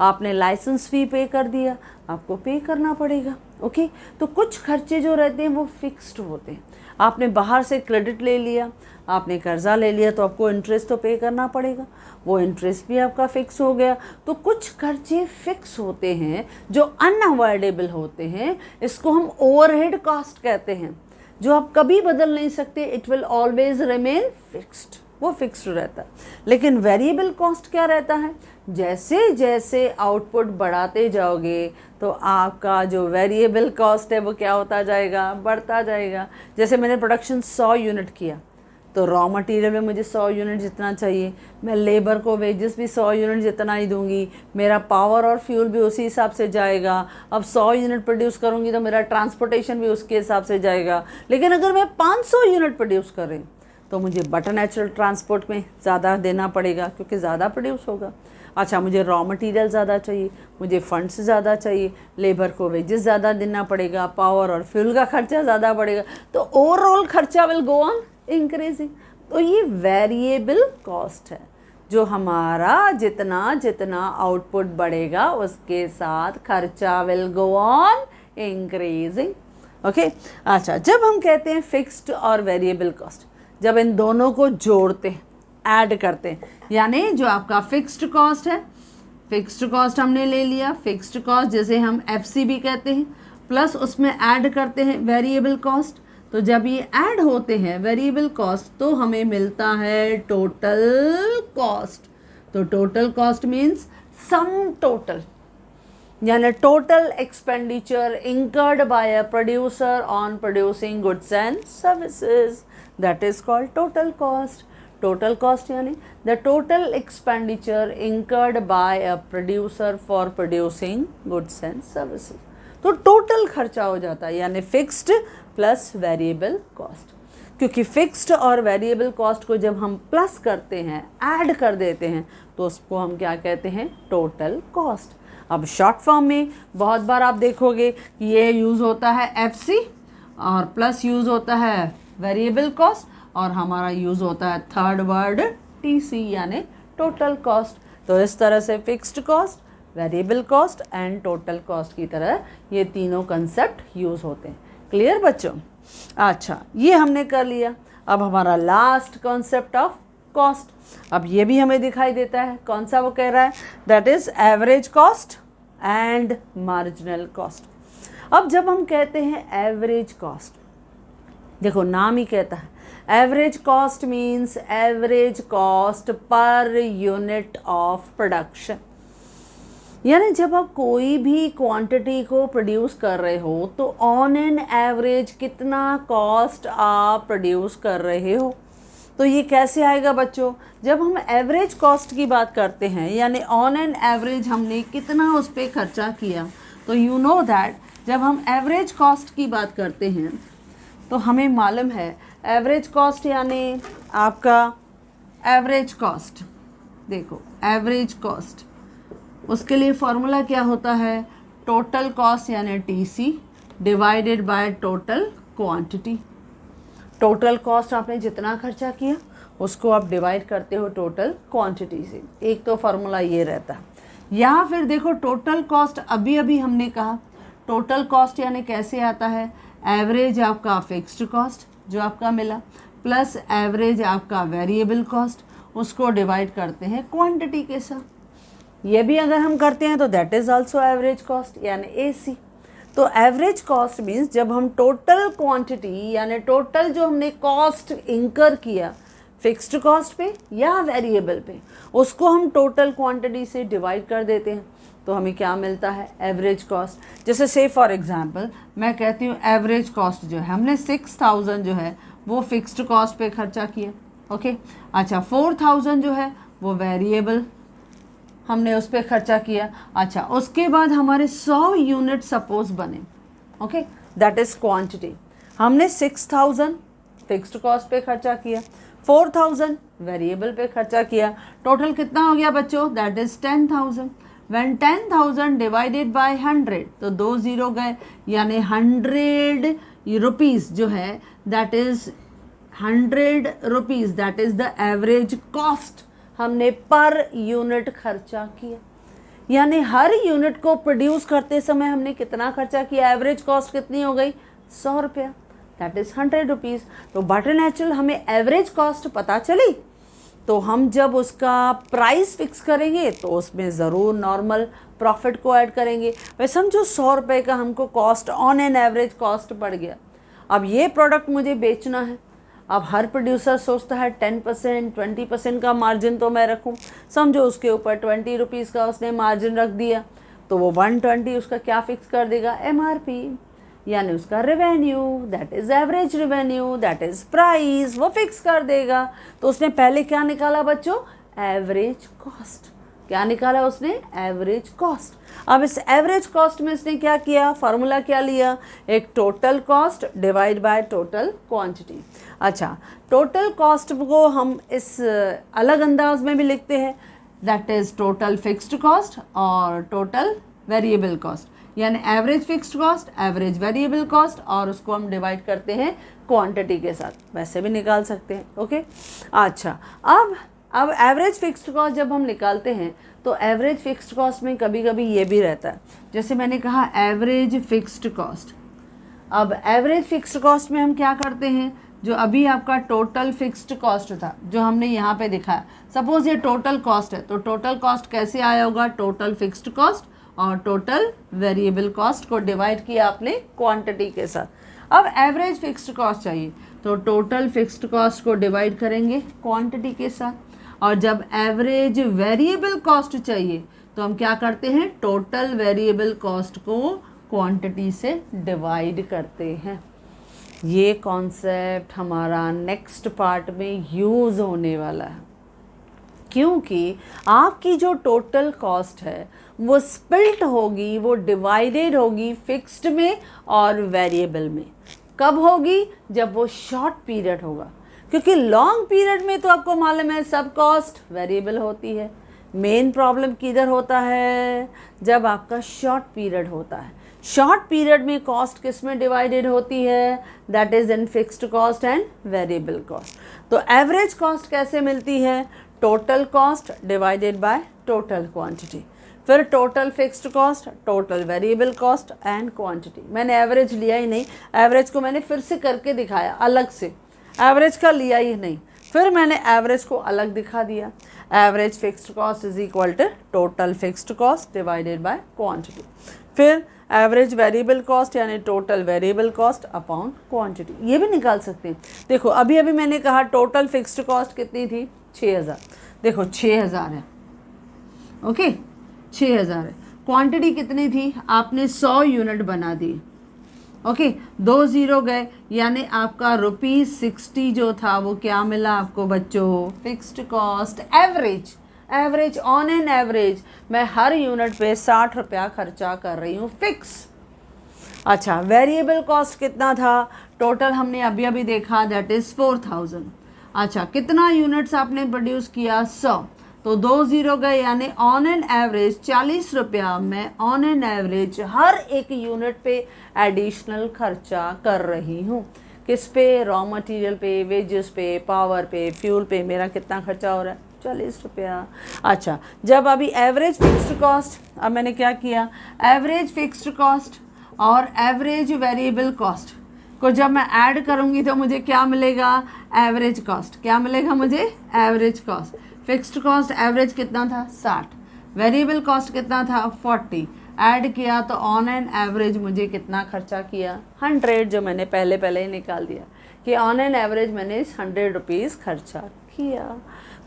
आपने लाइसेंस फ़ी पे कर दिया, आपको पे करना पड़ेगा। ओके, तो कुछ खर्चे जो रहते हैं वो फिक्स्ड होते हैं। आपने बाहर से क्रेडिट ले लिया, आपने कर्जा ले लिया, तो आपको इंटरेस्ट तो पे करना पड़ेगा, वो इंटरेस्ट भी आपका फिक्स हो गया। तो कुछ खर्चे फिक्स होते हैं जो अनअवॉइडेबल होते हैं, इसको हम ओवरहेड कॉस्ट कहते हैं, जो आप कभी बदल नहीं सकते। It will always remain fixed, वो फिक्स्ड रहता है। लेकिन वेरिएबल कॉस्ट क्या रहता है? जैसे जैसे आउटपुट बढ़ाते जाओगे तो आपका जो वेरिएबल कॉस्ट है वो क्या होता जाएगा? बढ़ता जाएगा। जैसे मैंने प्रोडक्शन 100 यूनिट किया तो रॉ मटेरियल में मुझे 100 यूनिट जितना चाहिए, मैं लेबर को वेजेस भी 100 यूनिट जितना ही दूंगी, मेरा पावर और फ्यूल भी उसी हिसाब से जाएगा। अब 100 यूनिट प्रोड्यूस करूंगी तो मेरा ट्रांसपोर्टेशन भी उसके हिसाब से जाएगा। लेकिन अगर मैं 500 यूनिट प्रोड्यूस करें तो मुझे बटर नेचुरल ट्रांसपोर्ट में ज़्यादा देना पड़ेगा क्योंकि ज़्यादा प्रोड्यूस होगा। अच्छा, मुझे रॉ मटेरियल ज़्यादा चाहिए, मुझे फंड्स ज़्यादा चाहिए, लेबर को वेजेस ज़्यादा देना पड़ेगा, पावर और फ्यूल का खर्चा ज़्यादा पड़ेगा, तो ओवरऑल खर्चा विल गो ऑन इंक्रीजिंग। तो ये वेरिएबल कॉस्ट है, जो हमारा जितना जितना आउटपुट बढ़ेगा उसके साथ खर्चा will go on increasing. Okay, अच्छा, जब हम कहते हैं फिक्स्ड और वेरिएबल कॉस्ट, जब इन दोनों को जोड़ते हैं, ऐड करते हैं, यानी जो आपका फिक्स्ड कॉस्ट है, फिक्स्ड कॉस्ट हमने ले लिया, फिक्स्ड कॉस्ट जैसे हम एफसी भी कहते हैं, प्लस उसमें ऐड करते हैं वेरिएबल कॉस्ट। तो जब ये ऐड होते हैं वेरिएबल कॉस्ट तो हमें मिलता है टोटल कॉस्ट। तो total cost means sum total, यानी total expenditure incurred by a producer on producing goods and services, that is called total cost. Total cost यानी the total expenditure incurred by a producer for producing goods and services. तो total खर्चा हो जाता है, यानी fixed plus variable cost. क्योंकि fixed और variable cost को जब हम प्लस करते हैं, ऐड कर देते हैं, तो उसको हम क्या कहते हैं, टोटल कॉस्ट। अब शॉर्ट फॉर्म में बहुत बार आप देखोगे कि ये यूज़ होता है एफसी और प्लस यूज़ होता है वेरिएबल कॉस्ट, और हमारा यूज़ होता है थर्ड वर्ड टीसी यानी टोटल कॉस्ट। तो इस तरह से fixed cost, variable cost and total cost की तरह ये तीनों कंसेप्ट यूज़ होते हैं। क्लियर बच्चों? अच्छा, ये हमने कर लिया। अब हमारा लास्ट कॉन्सेप्ट ऑफ कॉस्ट, अब ये भी हमें दिखाई देता है, कौन सा वो कह रहा है, that is average cost and marginal cost. अब जब हम कहते हैं एवरेज कॉस्ट, देखो नाम ही कहता है average cost means average cost per unit of production. यानी जब आप कोई भी क्वांटिटी को प्रोड्यूस कर रहे हो तो ऑन एन एवरेज कितना कॉस्ट आप प्रोड्यूस कर रहे हो। तो ये कैसे आएगा बच्चों, जब हम एवरेज कॉस्ट की बात करते हैं, यानी ऑन एन एवरेज हमने कितना उस पर खर्चा किया, तो यू नो दैट जब हम एवरेज कॉस्ट की बात करते हैं तो हमें मालूम है एवरेज कॉस्ट यानी आपका एवरेज कॉस्ट, देखो एवरेज कॉस्ट, उसके लिए फॉर्मूला क्या होता है, टोटल कॉस्ट यानी TC divided by total quantity. Total cost आपने जितना खर्चा किया उसको आप डिवाइड करते हो टोटल क्वांटिटी से, एक तो फॉर्मूला ये रहता है। या फिर देखो टोटल कॉस्ट अभी अभी हमने कहा, टोटल कॉस्ट यानी कैसे आता है, एवरेज आपका फिक्स्ड कॉस्ट जो आपका मिला प्लस एवरेज आपका वेरिएबल कॉस्ट, उसको डिवाइड करते हैं क्वांटिटी के साथ। ये भी अगर हम करते हैं तो that is also average cost यानी एसी। तो एवरेज कॉस्ट मीन्स जब हम टोटल क्वांटिटी यानी टोटल जो हमने कॉस्ट इंकर किया फिक्स्ड कॉस्ट पे या वेरिएबल पे, उसको हम टोटल क्वांटिटी से डिवाइड कर देते हैं तो हमें क्या मिलता है, एवरेज कॉस्ट। जैसे से फॉर एग्जांपल मैं कहती हूँ एवरेज कॉस्ट जो है हमने 6000 जो है वो फिक्स्ड कॉस्ट पे खर्चा किया, ओके। अच्छा 4000 जो है वो वेरिएबल हमने उस पर खर्चा किया। अच्छा उसके बाद हमारे 100 यूनिट सपोज बने, ओके, दैट इज़ क्वांटिटी। हमने 6000 फिक्स्ड कॉस्ट पे खर्चा किया, 4000 वेरिएबल पे खर्चा किया, टोटल कितना हो गया बच्चों, that is 10,000। When 10,000 divided by 100 तो 2 0 गए, यानी 100 रुपीज़ जो है that is 100 rupees that is the average cost हमने पर यूनिट खर्चा किया। यानी हर यूनिट को प्रोड्यूस करते समय हमने कितना खर्चा किया, एवरेज कॉस्ट कितनी हो गई, 100 रुपया, दैट इज़ 100 रुपीज़। तो बटर नेचुरल हमें एवरेज कॉस्ट पता चली, तो हम जब उसका प्राइस फिक्स करेंगे तो उसमें ज़रूर नॉर्मल प्रॉफिट को ऐड करेंगे। वैसे समझो 100 रुपये का हमको cost on an average cost पड़ गया। अब ये प्रोडक्ट मुझे बेचना है, अब हर प्रोड्यूसर सोचता है 10% 20% का मार्जिन तो मैं रखूं, समझो उसके ऊपर 20 रुपीज़ का उसने मार्जिन रख दिया, तो वो 120 उसका क्या फिक्स कर देगा, MRP। यानी उसका revenue, that is average revenue, that is price, वो फिक्स कर देगा। तो उसने पहले क्या निकाला बच्चों? Average cost. क्या निकाला उसने? Average cost. अब इस एवरेज कॉस्ट में इसने क्या किया? फार्मूला क्या लिया? एक total cost divide by total quantity. अच्छा, टोटल कॉस्ट को हम इस अलग अंदाज में भी लिखते हैं, that is total fixed cost और टोटल वेरिएबल कॉस्ट, यानी average fixed cost, average variable cost, और उसको हम डिवाइड करते हैं क्वांटिटी के साथ, वैसे भी निकाल सकते हैं। ओके, अच्छा, अब एवरेज फिक्स्ड कॉस्ट जब हम निकालते हैं तो एवरेज फिक्स्ड कॉस्ट में कभी कभी ये भी रहता है, जैसे मैंने कहा एवरेज फिक्स्ड कॉस्ट। अब एवरेज फिक्स्ड कॉस्ट में हम क्या करते हैं? जो अभी आपका टोटल फिक्स्ड कॉस्ट था जो हमने यहाँ पे दिखाया, सपोज ये टोटल कॉस्ट है, तो टोटल कॉस्ट कैसे आया होगा? टोटल फिक्स्ड कॉस्ट और टोटल वेरिएबल कॉस्ट को डिवाइड किया आपने क्वांटिटी के साथ। अब एवरेज फिक्स्ड कॉस्ट चाहिए तो टोटल फिक्स्ड कॉस्ट को डिवाइड करेंगे क्वांटिटी के साथ, और जब एवरेज वेरिएबल कॉस्ट चाहिए तो हम क्या करते हैं? टोटल वेरिएबल कॉस्ट को क्वांटिटी से डिवाइड करते हैं। ये कॉन्सेप्ट हमारा नेक्स्ट पार्ट में यूज़ होने वाला है, क्योंकि आपकी जो टोटल कॉस्ट है वो स्प्लिट होगी, वो डिवाइडेड होगी फिक्स्ड में और वेरिएबल में। कब होगी? जब वो शॉर्ट पीरियड होगा, क्योंकि लॉन्ग पीरियड में तो आपको मालूम है सब कॉस्ट वेरिएबल होती है। मेन प्रॉब्लम किधर होता है? जब आपका शॉर्ट पीरियड होता है। शॉर्ट पीरियड में कॉस्ट किस में डिवाइडेड होती है? That is in fixed cost and variable cost. तो एवरेज कॉस्ट कैसे मिलती है? Total cost divided by total quantity, फिर total fixed cost, total variable cost and quantity. मैंने एवरेज लिया ही नहीं, एवरेज को मैंने फिर से करके दिखाया अलग से, एवरेज का लिया ही नहीं, फिर मैंने एवरेज को अलग दिखा दिया। Average fixed cost is equal to total fixed cost divided by quantity, फिर एवरेज वेरिएबल कॉस्ट यानी total variable cost upon quantity. ये भी निकाल सकते हैं। देखो अभी अभी मैंने कहा टोटल फिक्स्ड कॉस्ट कितनी थी? 6000। देखो 6000 है, ओके 6000 है। क्वांटिटी कितनी थी? आपने 100 यूनिट बना दी, ओके 2 0 गए, यानी आपका ₹60 जो था वो क्या मिला आपको बच्चों? Fixed cost average. Average on an average मैं हर यूनिट पे 60 रुपया खर्चा कर रही हूँ फिक्स। अच्छा, वेरिएबल कॉस्ट कितना था? टोटल हमने अभी अभी देखा, दैट इज 4000। अच्छा, कितना यूनिट्स आपने प्रोड्यूस किया? 100। तो 2 0 गए, यानी ऑन एन एवरेज 40 रुपया मैं ऑन एन एवरेज हर एक यूनिट पे एडिशनल खर्चा कर रही हूँ। किस पे? रॉ मटेरियल पे, वेजेस पे, पावर पे, फ्यूल पे। मेरा कितना खर्चा हो रहा है? 40 रुपया। अच्छा, जब अभी एवरेज फिक्स्ड कॉस्ट, अब मैंने क्या किया? एवरेज फिक्स्ड कॉस्ट और एवरेज वेरिएबल कॉस्ट को जब मैं ऐड करूँगी तो मुझे क्या मिलेगा? Average cost. क्या मिलेगा मुझे? Average cost. Fixed cost average कितना था? 60। वेरिएबल कॉस्ट कितना था? 40। ऐड किया तो ऑन एन एवरेज मुझे कितना खर्चा किया? 100, जो मैंने पहले ही निकाल दिया कि ऑन एन एवरेज मैंने 100 रुपीज़ खर्चा किया।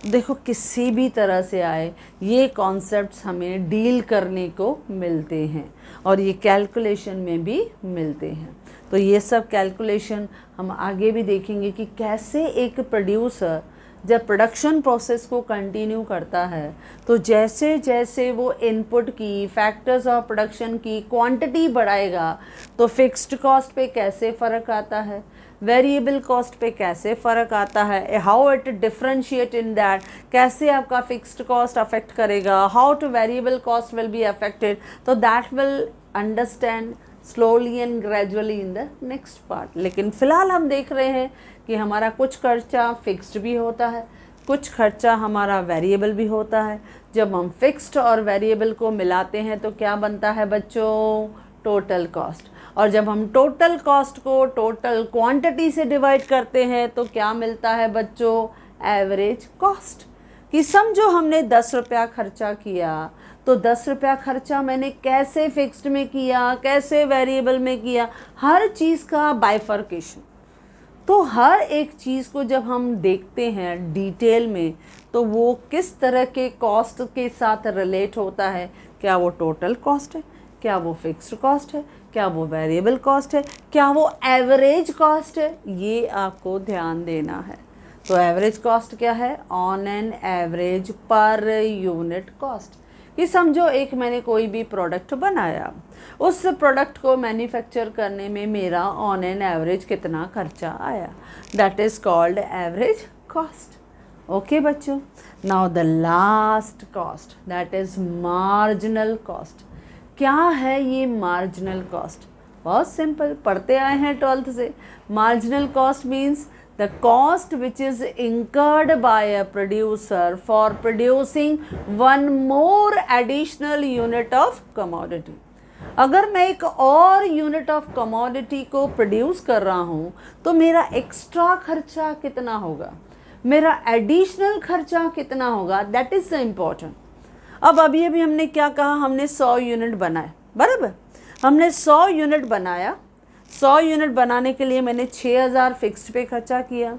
देखो किसी भी तरह से आए ये कॉन्सेप्ट्स हमें डील करने को मिलते हैं और ये कैलकुलेशन में भी मिलते हैं। तो ये सब कैलकुलेशन हम आगे भी देखेंगे कि कैसे एक प्रोड्यूसर जब प्रोडक्शन प्रोसेस को कंटिन्यू करता है तो जैसे जैसे वो इनपुट की, फैक्टर्स ऑफ प्रोडक्शन की क्वांटिटी बढ़ाएगा तो फिक्स्ड कॉस्ट पे कैसे फ़र्क आता है, वेरिएबल कॉस्ट पे कैसे फ़र्क आता है, how it differentiate in that, कैसे आपका फिक्स्ड कॉस्ट अफेक्ट करेगा, how to variable cost will be affected. तो that will understand slowly and gradually in the next part. लेकिन फ़िलहाल हम देख रहे हैं कि हमारा कुछ खर्चा फिक्स्ड भी होता है, कुछ खर्चा हमारा वेरिएबल भी होता है। जब हम फिक्स्ड और वेरिएबल को मिलाते हैं तो क्या बनता है बच्चों? Total cost. और जब हम टोटल कॉस्ट को टोटल क्वांटिटी से डिवाइड करते हैं तो क्या मिलता है बच्चों? Average cost. कि समझो हमने 10 रुपया खर्चा किया तो 10 रुपया खर्चा मैंने कैसे फिक्स्ड में किया, कैसे वेरिएबल में किया, हर चीज़ का बाइफर्केशन। तो हर एक चीज़ को जब हम देखते हैं डिटेल में तो वो किस तरह के कॉस्ट के साथ रिलेट होता है। क्या वो टोटल कॉस्ट है, क्या वो फिक्स्ड कॉस्ट है, क्या वो वेरिएबल कॉस्ट है, क्या वो एवरेज कॉस्ट है, ये आपको ध्यान देना है। तो एवरेज कॉस्ट क्या है, on an average per unit cost. कि समझो एक मैंने कोई भी प्रोडक्ट बनाया, उस प्रोडक्ट को मैन्युफैक्चर करने में मेरा ऑन एन एवरेज कितना खर्चा आया, that is called average cost. Okay बच्चों, now the last cost that is marginal cost. क्या है ये मार्जिनल कॉस्ट? बहुत सिंपल, पढ़ते आए हैं 12th से। Marginal cost means the cost which is incurred by a producer for producing one more additional unit of commodity। अगर मैं एक और यूनिट ऑफ कमोडिटी को प्रोड्यूस कर रहा हूँ तो मेरा एक्स्ट्रा खर्चा कितना होगा, मेरा एडिशनल खर्चा कितना होगा, दैट इज़ द इम्पॉर्टेंट। अब अभी हमने क्या कहा, हमने 100 यूनिट बनाए, बराबर। हमने 100 यूनिट बनाया, 100 यूनिट बनाने के लिए मैंने 6000 फिक्स्ड पे खर्चा किया,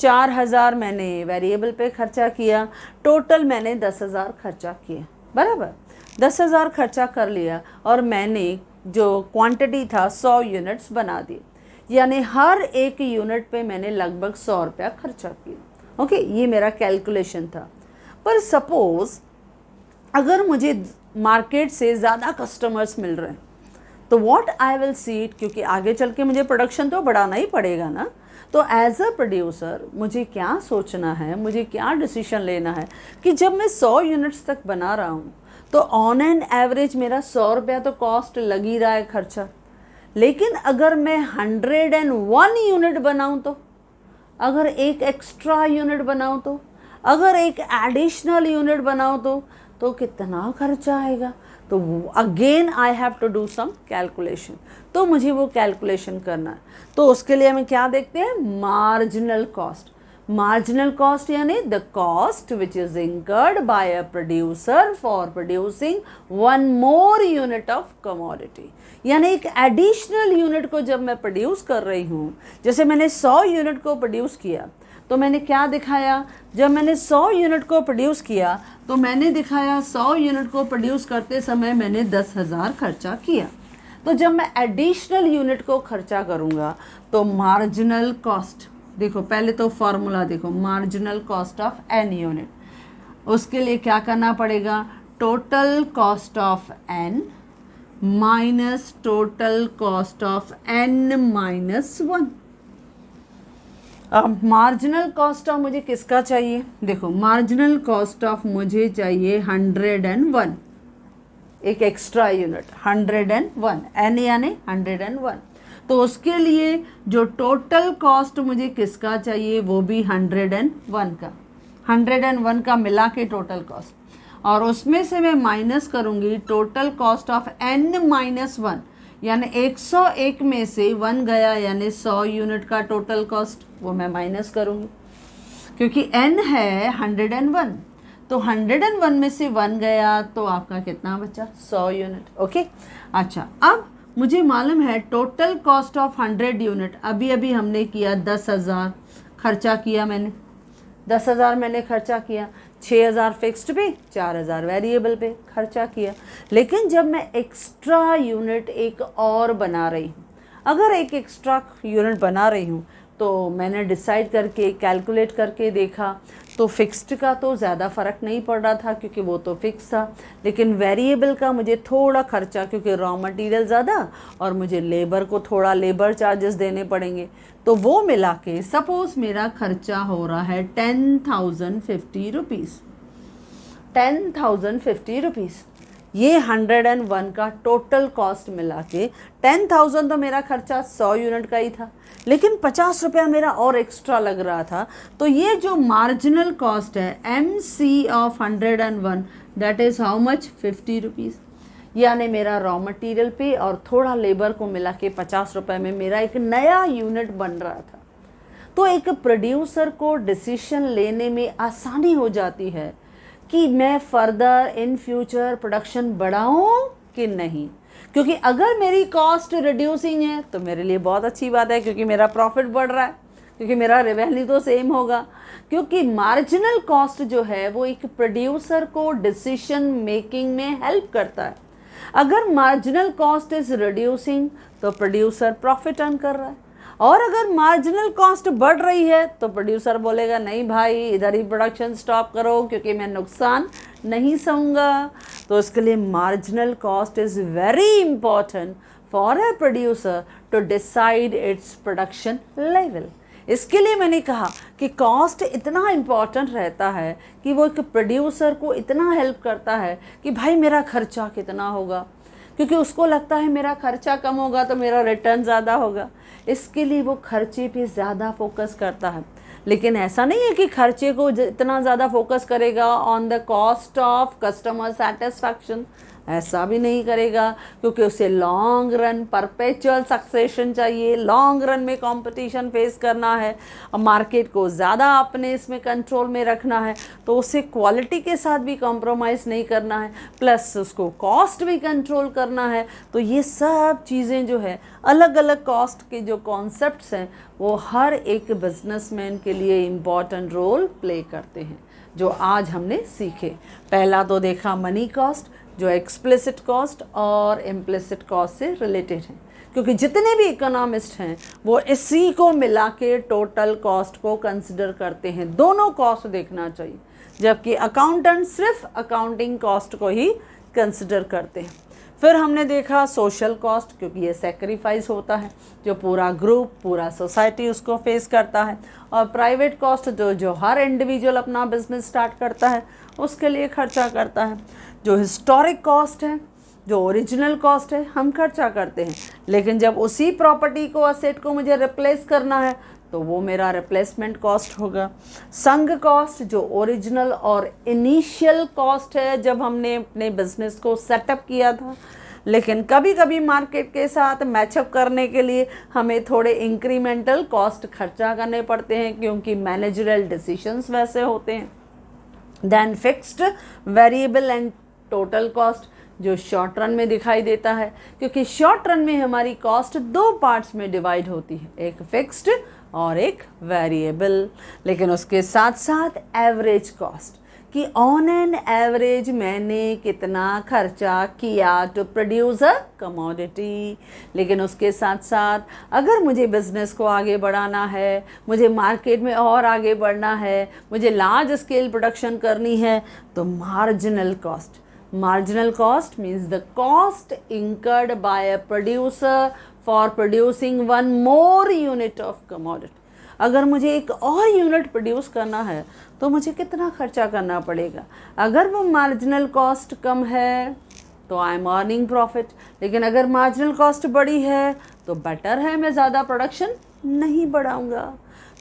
4000 मैंने वेरिएबल पे खर्चा किया, टोटल मैंने 10,000 खर्चा किया, बराबर। 10,000 खर्चा कर लिया और मैंने जो क्वांटिटी था 100 यूनिट्स बना दिए, यानी हर एक यूनिट पे मैंने लगभग 100 रुपया खर्चा किया। ओके, ये मेरा कैलकुलेशन था। पर सपोज़ अगर मुझे मार्केट से ज़्यादा कस्टमर्स मिल रहे हैं तो what I will see it, क्योंकि आगे चल के मुझे प्रोडक्शन तो बढ़ाना ही पड़ेगा ना। तो एज अ प्रोड्यूसर मुझे क्या सोचना है, मुझे क्या डिसीजन लेना है कि जब मैं 100 यूनिट्स तक बना रहा हूँ तो ऑन एन एवरेज मेरा 100 रुपया तो कॉस्ट लग ही रहा है खर्चा। लेकिन अगर मैं 101 यूनिट बनाऊँ तो, अगर एक एक्स्ट्रा यूनिट बनाऊँ तो, अगर एक एडिशनल यूनिट बनाऊँ तो कितना खर्चा आएगा। तो again I have to do some calculation, तो मुझे वो कैलकुलेशन करना है। तो उसके लिए हमें क्या देखते हैं, मार्जिनल कॉस्ट। मार्जिनल कॉस्ट यानी the cost which is incurred by a producer for producing one more unit of commodity. यानी एक एडिशनल यूनिट को जब मैं प्रोड्यूस कर रही हूँ, जैसे मैंने 100 यूनिट को प्रोड्यूस किया तो मैंने क्या दिखाया, जब मैंने 100 यूनिट को प्रोड्यूस किया तो मैंने दिखाया 100 यूनिट को प्रोड्यूस करते समय मैंने 10,000 खर्चा किया। तो जब मैं एडिशनल यूनिट को खर्चा करूँगा तो मार्जिनल कॉस्ट, देखो पहले तो फॉर्मूला देखो, marginal cost of n unit, उसके लिए क्या करना पड़ेगा, total cost of n minus total cost of n minus 1। अब मार्जिनल कॉस्ट ऑफ मुझे किसका चाहिए, देखो मार्जिनल कॉस्ट ऑफ मुझे चाहिए 101, एक एक्स्ट्रा यूनिट 101, एन यानी 101। तो उसके लिए जो टोटल कॉस्ट मुझे किसका चाहिए वो भी 101 का, 101 का मिला के टोटल कॉस्ट, और उसमें से मैं माइनस करूँगी total cost of n minus 1, यानी 101 में से 1 गया, यानी 100 यूनिट का टोटल कॉस्ट वो मैं माइनस करूँगी, क्योंकि n है 101, तो 101 में से 1 गया तो आपका कितना बचा, 100 यूनिट। ओके, अच्छा अब मुझे मालूम है टोटल कॉस्ट ऑफ 100 यूनिट, अभी हमने किया 10,000 खर्चा किया मैंने, 10,000 मैंने खर्चा किया, 6,000 फिक्स्ड पे, 4,000 वेरिएबल पे खर्चा किया। लेकिन जब मैं एक्स्ट्रा यूनिट एक और बना रही हूँ, अगर एक एक्स्ट्रा यूनिट बना रही हूँ तो मैंने डिसाइड करके कैलकुलेट करके देखा तो फिक्स्ड का तो ज़्यादा फ़र्क नहीं पड़ रहा था क्योंकि वो तो फिक्स था, लेकिन वेरिएबल का मुझे थोड़ा खर्चा, क्योंकि रॉ मटेरियल ज़्यादा और मुझे लेबर को थोड़ा लेबर चार्जेस देने पड़ेंगे, तो वो मिला के सपोज़ मेरा खर्चा हो रहा है 10,050 रुपीज़, 10,050 रुपीज़। ये 101 का टोटल कॉस्ट मिला के 10,000 तो मेरा खर्चा 100 यूनिट का ही था, लेकिन 50 रुपया मेरा और एक्स्ट्रा लग रहा था। तो ये जो मार्जिनल कॉस्ट है MC of 101 that is how much, 50 rupees, यानी मेरा रॉ मटेरियल पे और थोड़ा लेबर को मिला के 50 रुपये में मेरा एक नया यूनिट बन रहा था। तो एक प्रोड्यूसर को डिसीजन लेने में आसानी हो जाती है कि मैं फर्दर इन फ्यूचर प्रोडक्शन बढ़ाऊं कि नहीं, क्योंकि अगर मेरी कॉस्ट रिड्यूसिंग है तो मेरे लिए बहुत अच्छी बात है, क्योंकि मेरा प्रॉफिट बढ़ रहा है, क्योंकि मेरा रेवेन्यू तो सेम होगा। क्योंकि मार्जिनल कॉस्ट जो है वो एक प्रोड्यूसर को डिसीजन मेकिंग में हेल्प करता है। अगर मार्जिनल कॉस्ट इज रिड्यूसिंग तो प्रोड्यूसर प्रॉफिट अर्न कर रहा है, और अगर मार्जिनल कॉस्ट बढ़ रही है तो प्रोड्यूसर बोलेगा नहीं भाई इधर ही प्रोडक्शन स्टॉप करो क्योंकि मैं नुकसान नहीं सहूँगा। तो इसके लिए marginal cost is very important for a producer to decide its production level. इसके लिए मैंने कहा कि कॉस्ट इतना इम्पॉर्टेंट रहता है कि वो एक प्रोड्यूसर को इतना हेल्प करता है कि भाई मेरा खर्चा कितना होगा, क्योंकि उसको लगता है मेरा खर्चा कम होगा तो मेरा रिटर्न ज़्यादा होगा, इसके लिए वो खर्चे पे ज़्यादा फोकस करता है। लेकिन ऐसा नहीं है कि खर्चे को इतना ज़्यादा फोकस करेगा on the cost of customer satisfaction, ऐसा भी नहीं करेगा, क्योंकि उसे लॉन्ग रन परपेचुअल सक्सेशन चाहिए, लॉन्ग रन में कंपटीशन फेस करना है, मार्केट को ज़्यादा अपने इसमें कंट्रोल में रखना है, तो उसे क्वालिटी के साथ भी कॉम्प्रोमाइज़ नहीं करना है, प्लस उसको कॉस्ट भी कंट्रोल करना है। तो ये सब चीज़ें जो है अलग अलग कॉस्ट के जो कॉन्सेप्ट्स हैं वो हर एक बिजनेसमैन के लिए इम्पॉर्टेंट रोल प्ले करते हैं, जो आज हमने सीखे। पहला तो देखा मनी कॉस्ट, जो एक्सप्लिसिट कॉस्ट और इम्प्लिसिट कॉस्ट से रिलेटेड हैं, क्योंकि जितने भी इकोनॉमिस्ट हैं वो इसी को मिला के टोटल कॉस्ट को कंसिडर करते हैं, दोनों कॉस्ट देखना चाहिए, जबकि अकाउंटेंट सिर्फ अकाउंटिंग कॉस्ट को ही कंसिडर करते हैं। फिर हमने देखा सोशल कॉस्ट, क्योंकि ये सेक्रीफाइस होता है जो पूरा ग्रुप पूरा सोसाइटी उसको फेस करता है, और प्राइवेट कॉस्ट जो हर इंडिविजुअल अपना बिजनेस स्टार्ट करता है उसके लिए खर्चा करता है। जो हिस्टोरिक कॉस्ट है, जो ओरिजिनल कॉस्ट है, हम खर्चा करते हैं, लेकिन जब उसी प्रॉपर्टी को असेट को मुझे रिप्लेस करना है तो वो मेरा रिप्लेसमेंट कॉस्ट होगा। संग कॉस्ट जो ओरिजिनल और इनिशियल कॉस्ट है जब हमने अपने बिजनेस को सेटअप किया था, लेकिन कभी कभी मार्केट के साथ मैचअप करने के लिए हमें थोड़े इंक्रीमेंटल कॉस्ट खर्चा करने पड़ते हैं, क्योंकि मैनेजरल डिसीजंस वैसे होते हैं। Then fixed, variable and total cost जो शॉर्ट रन में दिखाई देता है, क्योंकि शॉर्ट रन में हमारी कॉस्ट दो पार्ट्स में डिवाइड होती है, एक फिक्स्ड और एक वेरिएबल। लेकिन उसके साथ साथ एवरेज कॉस्ट कि ऑन एन एवरेज मैंने कितना खर्चा किया टू प्रोड्यूस अ कमोडिटी। लेकिन उसके साथ साथ अगर मुझे बिज़नेस को आगे बढ़ाना है, मुझे मार्केट में और आगे बढ़ना है, मुझे लार्ज स्केल प्रोडक्शन करनी है, तो marginal cost, marginal cost means the cost incurred by a producer for producing one more unit of commodity। अगर मुझे एक और यूनिट प्रोड्यूस करना है तो मुझे कितना खर्चा करना पड़ेगा। अगर वो मार्जिनल कॉस्ट कम है तो आई एम अर्निंग प्रॉफिट, लेकिन अगर मार्जिनल कॉस्ट बड़ी है तो बेटर है मैं ज़्यादा प्रोडक्शन नहीं बढ़ाऊँगा।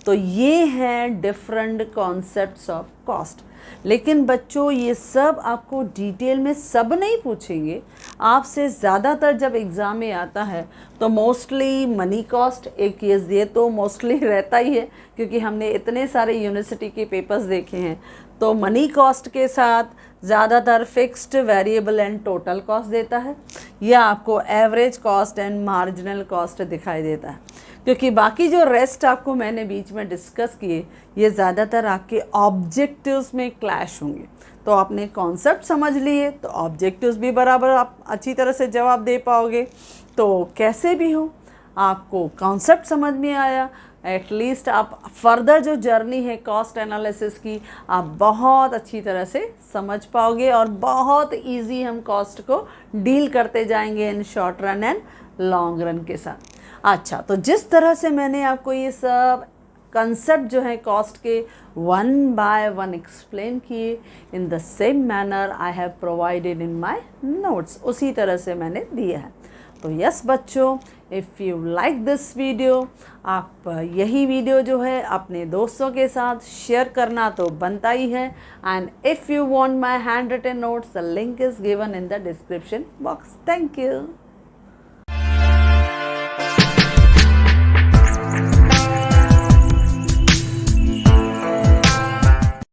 तो ये हैं डिफरेंट कॉन्सेप्ट्स ऑफ कॉस्ट। लेकिन बच्चों ये सब आपको डिटेल में सब नहीं पूछेंगे, आपसे ज़्यादातर जब एग्ज़ाम में आता है तो मोस्टली मनी कॉस्ट एक केस ये तो मोस्टली रहता ही है, क्योंकि हमने इतने सारे यूनिवर्सिटी के पेपर्स देखे हैं। तो मनी कॉस्ट के साथ ज़्यादातर fixed, variable and total cost देता है, या आपको average cost and marginal cost दिखाई देता है, क्योंकि बाकी जो रेस्ट आपको मैंने बीच में डिस्कस किए ये ज़्यादातर आपके ऑब्जेक्टिव्स में क्लैश होंगे। तो आपने कॉन्सेप्ट समझ लिए तो ऑब्जेक्टिव्स भी बराबर आप अच्छी तरह से जवाब दे पाओगे। तो कैसे भी हो आपको कॉन्सेप्ट समझ में आया, एटलीस्ट आप फर्दर जो जर्नी है कॉस्ट एनालिसिस की आप बहुत अच्छी तरह से समझ पाओगे, और बहुत इजी हम कॉस्ट को डील करते जाएंगे इन short run and long run के साथ। अच्छा, तो जिस तरह से मैंने आपको ये सब कंसेप्ट जो है कॉस्ट के वन बाय वन एक्सप्लेन किए, in the same manner I have provided in my notes, उसी तरह से मैंने दिया है। तो यस बच्चों, if you like this video, आप यही वीडियो जो है अपने दोस्तों के साथ शेयर करना तो बनता ही है। And if you want my hand written notes, the link is given in the description box. Thank you.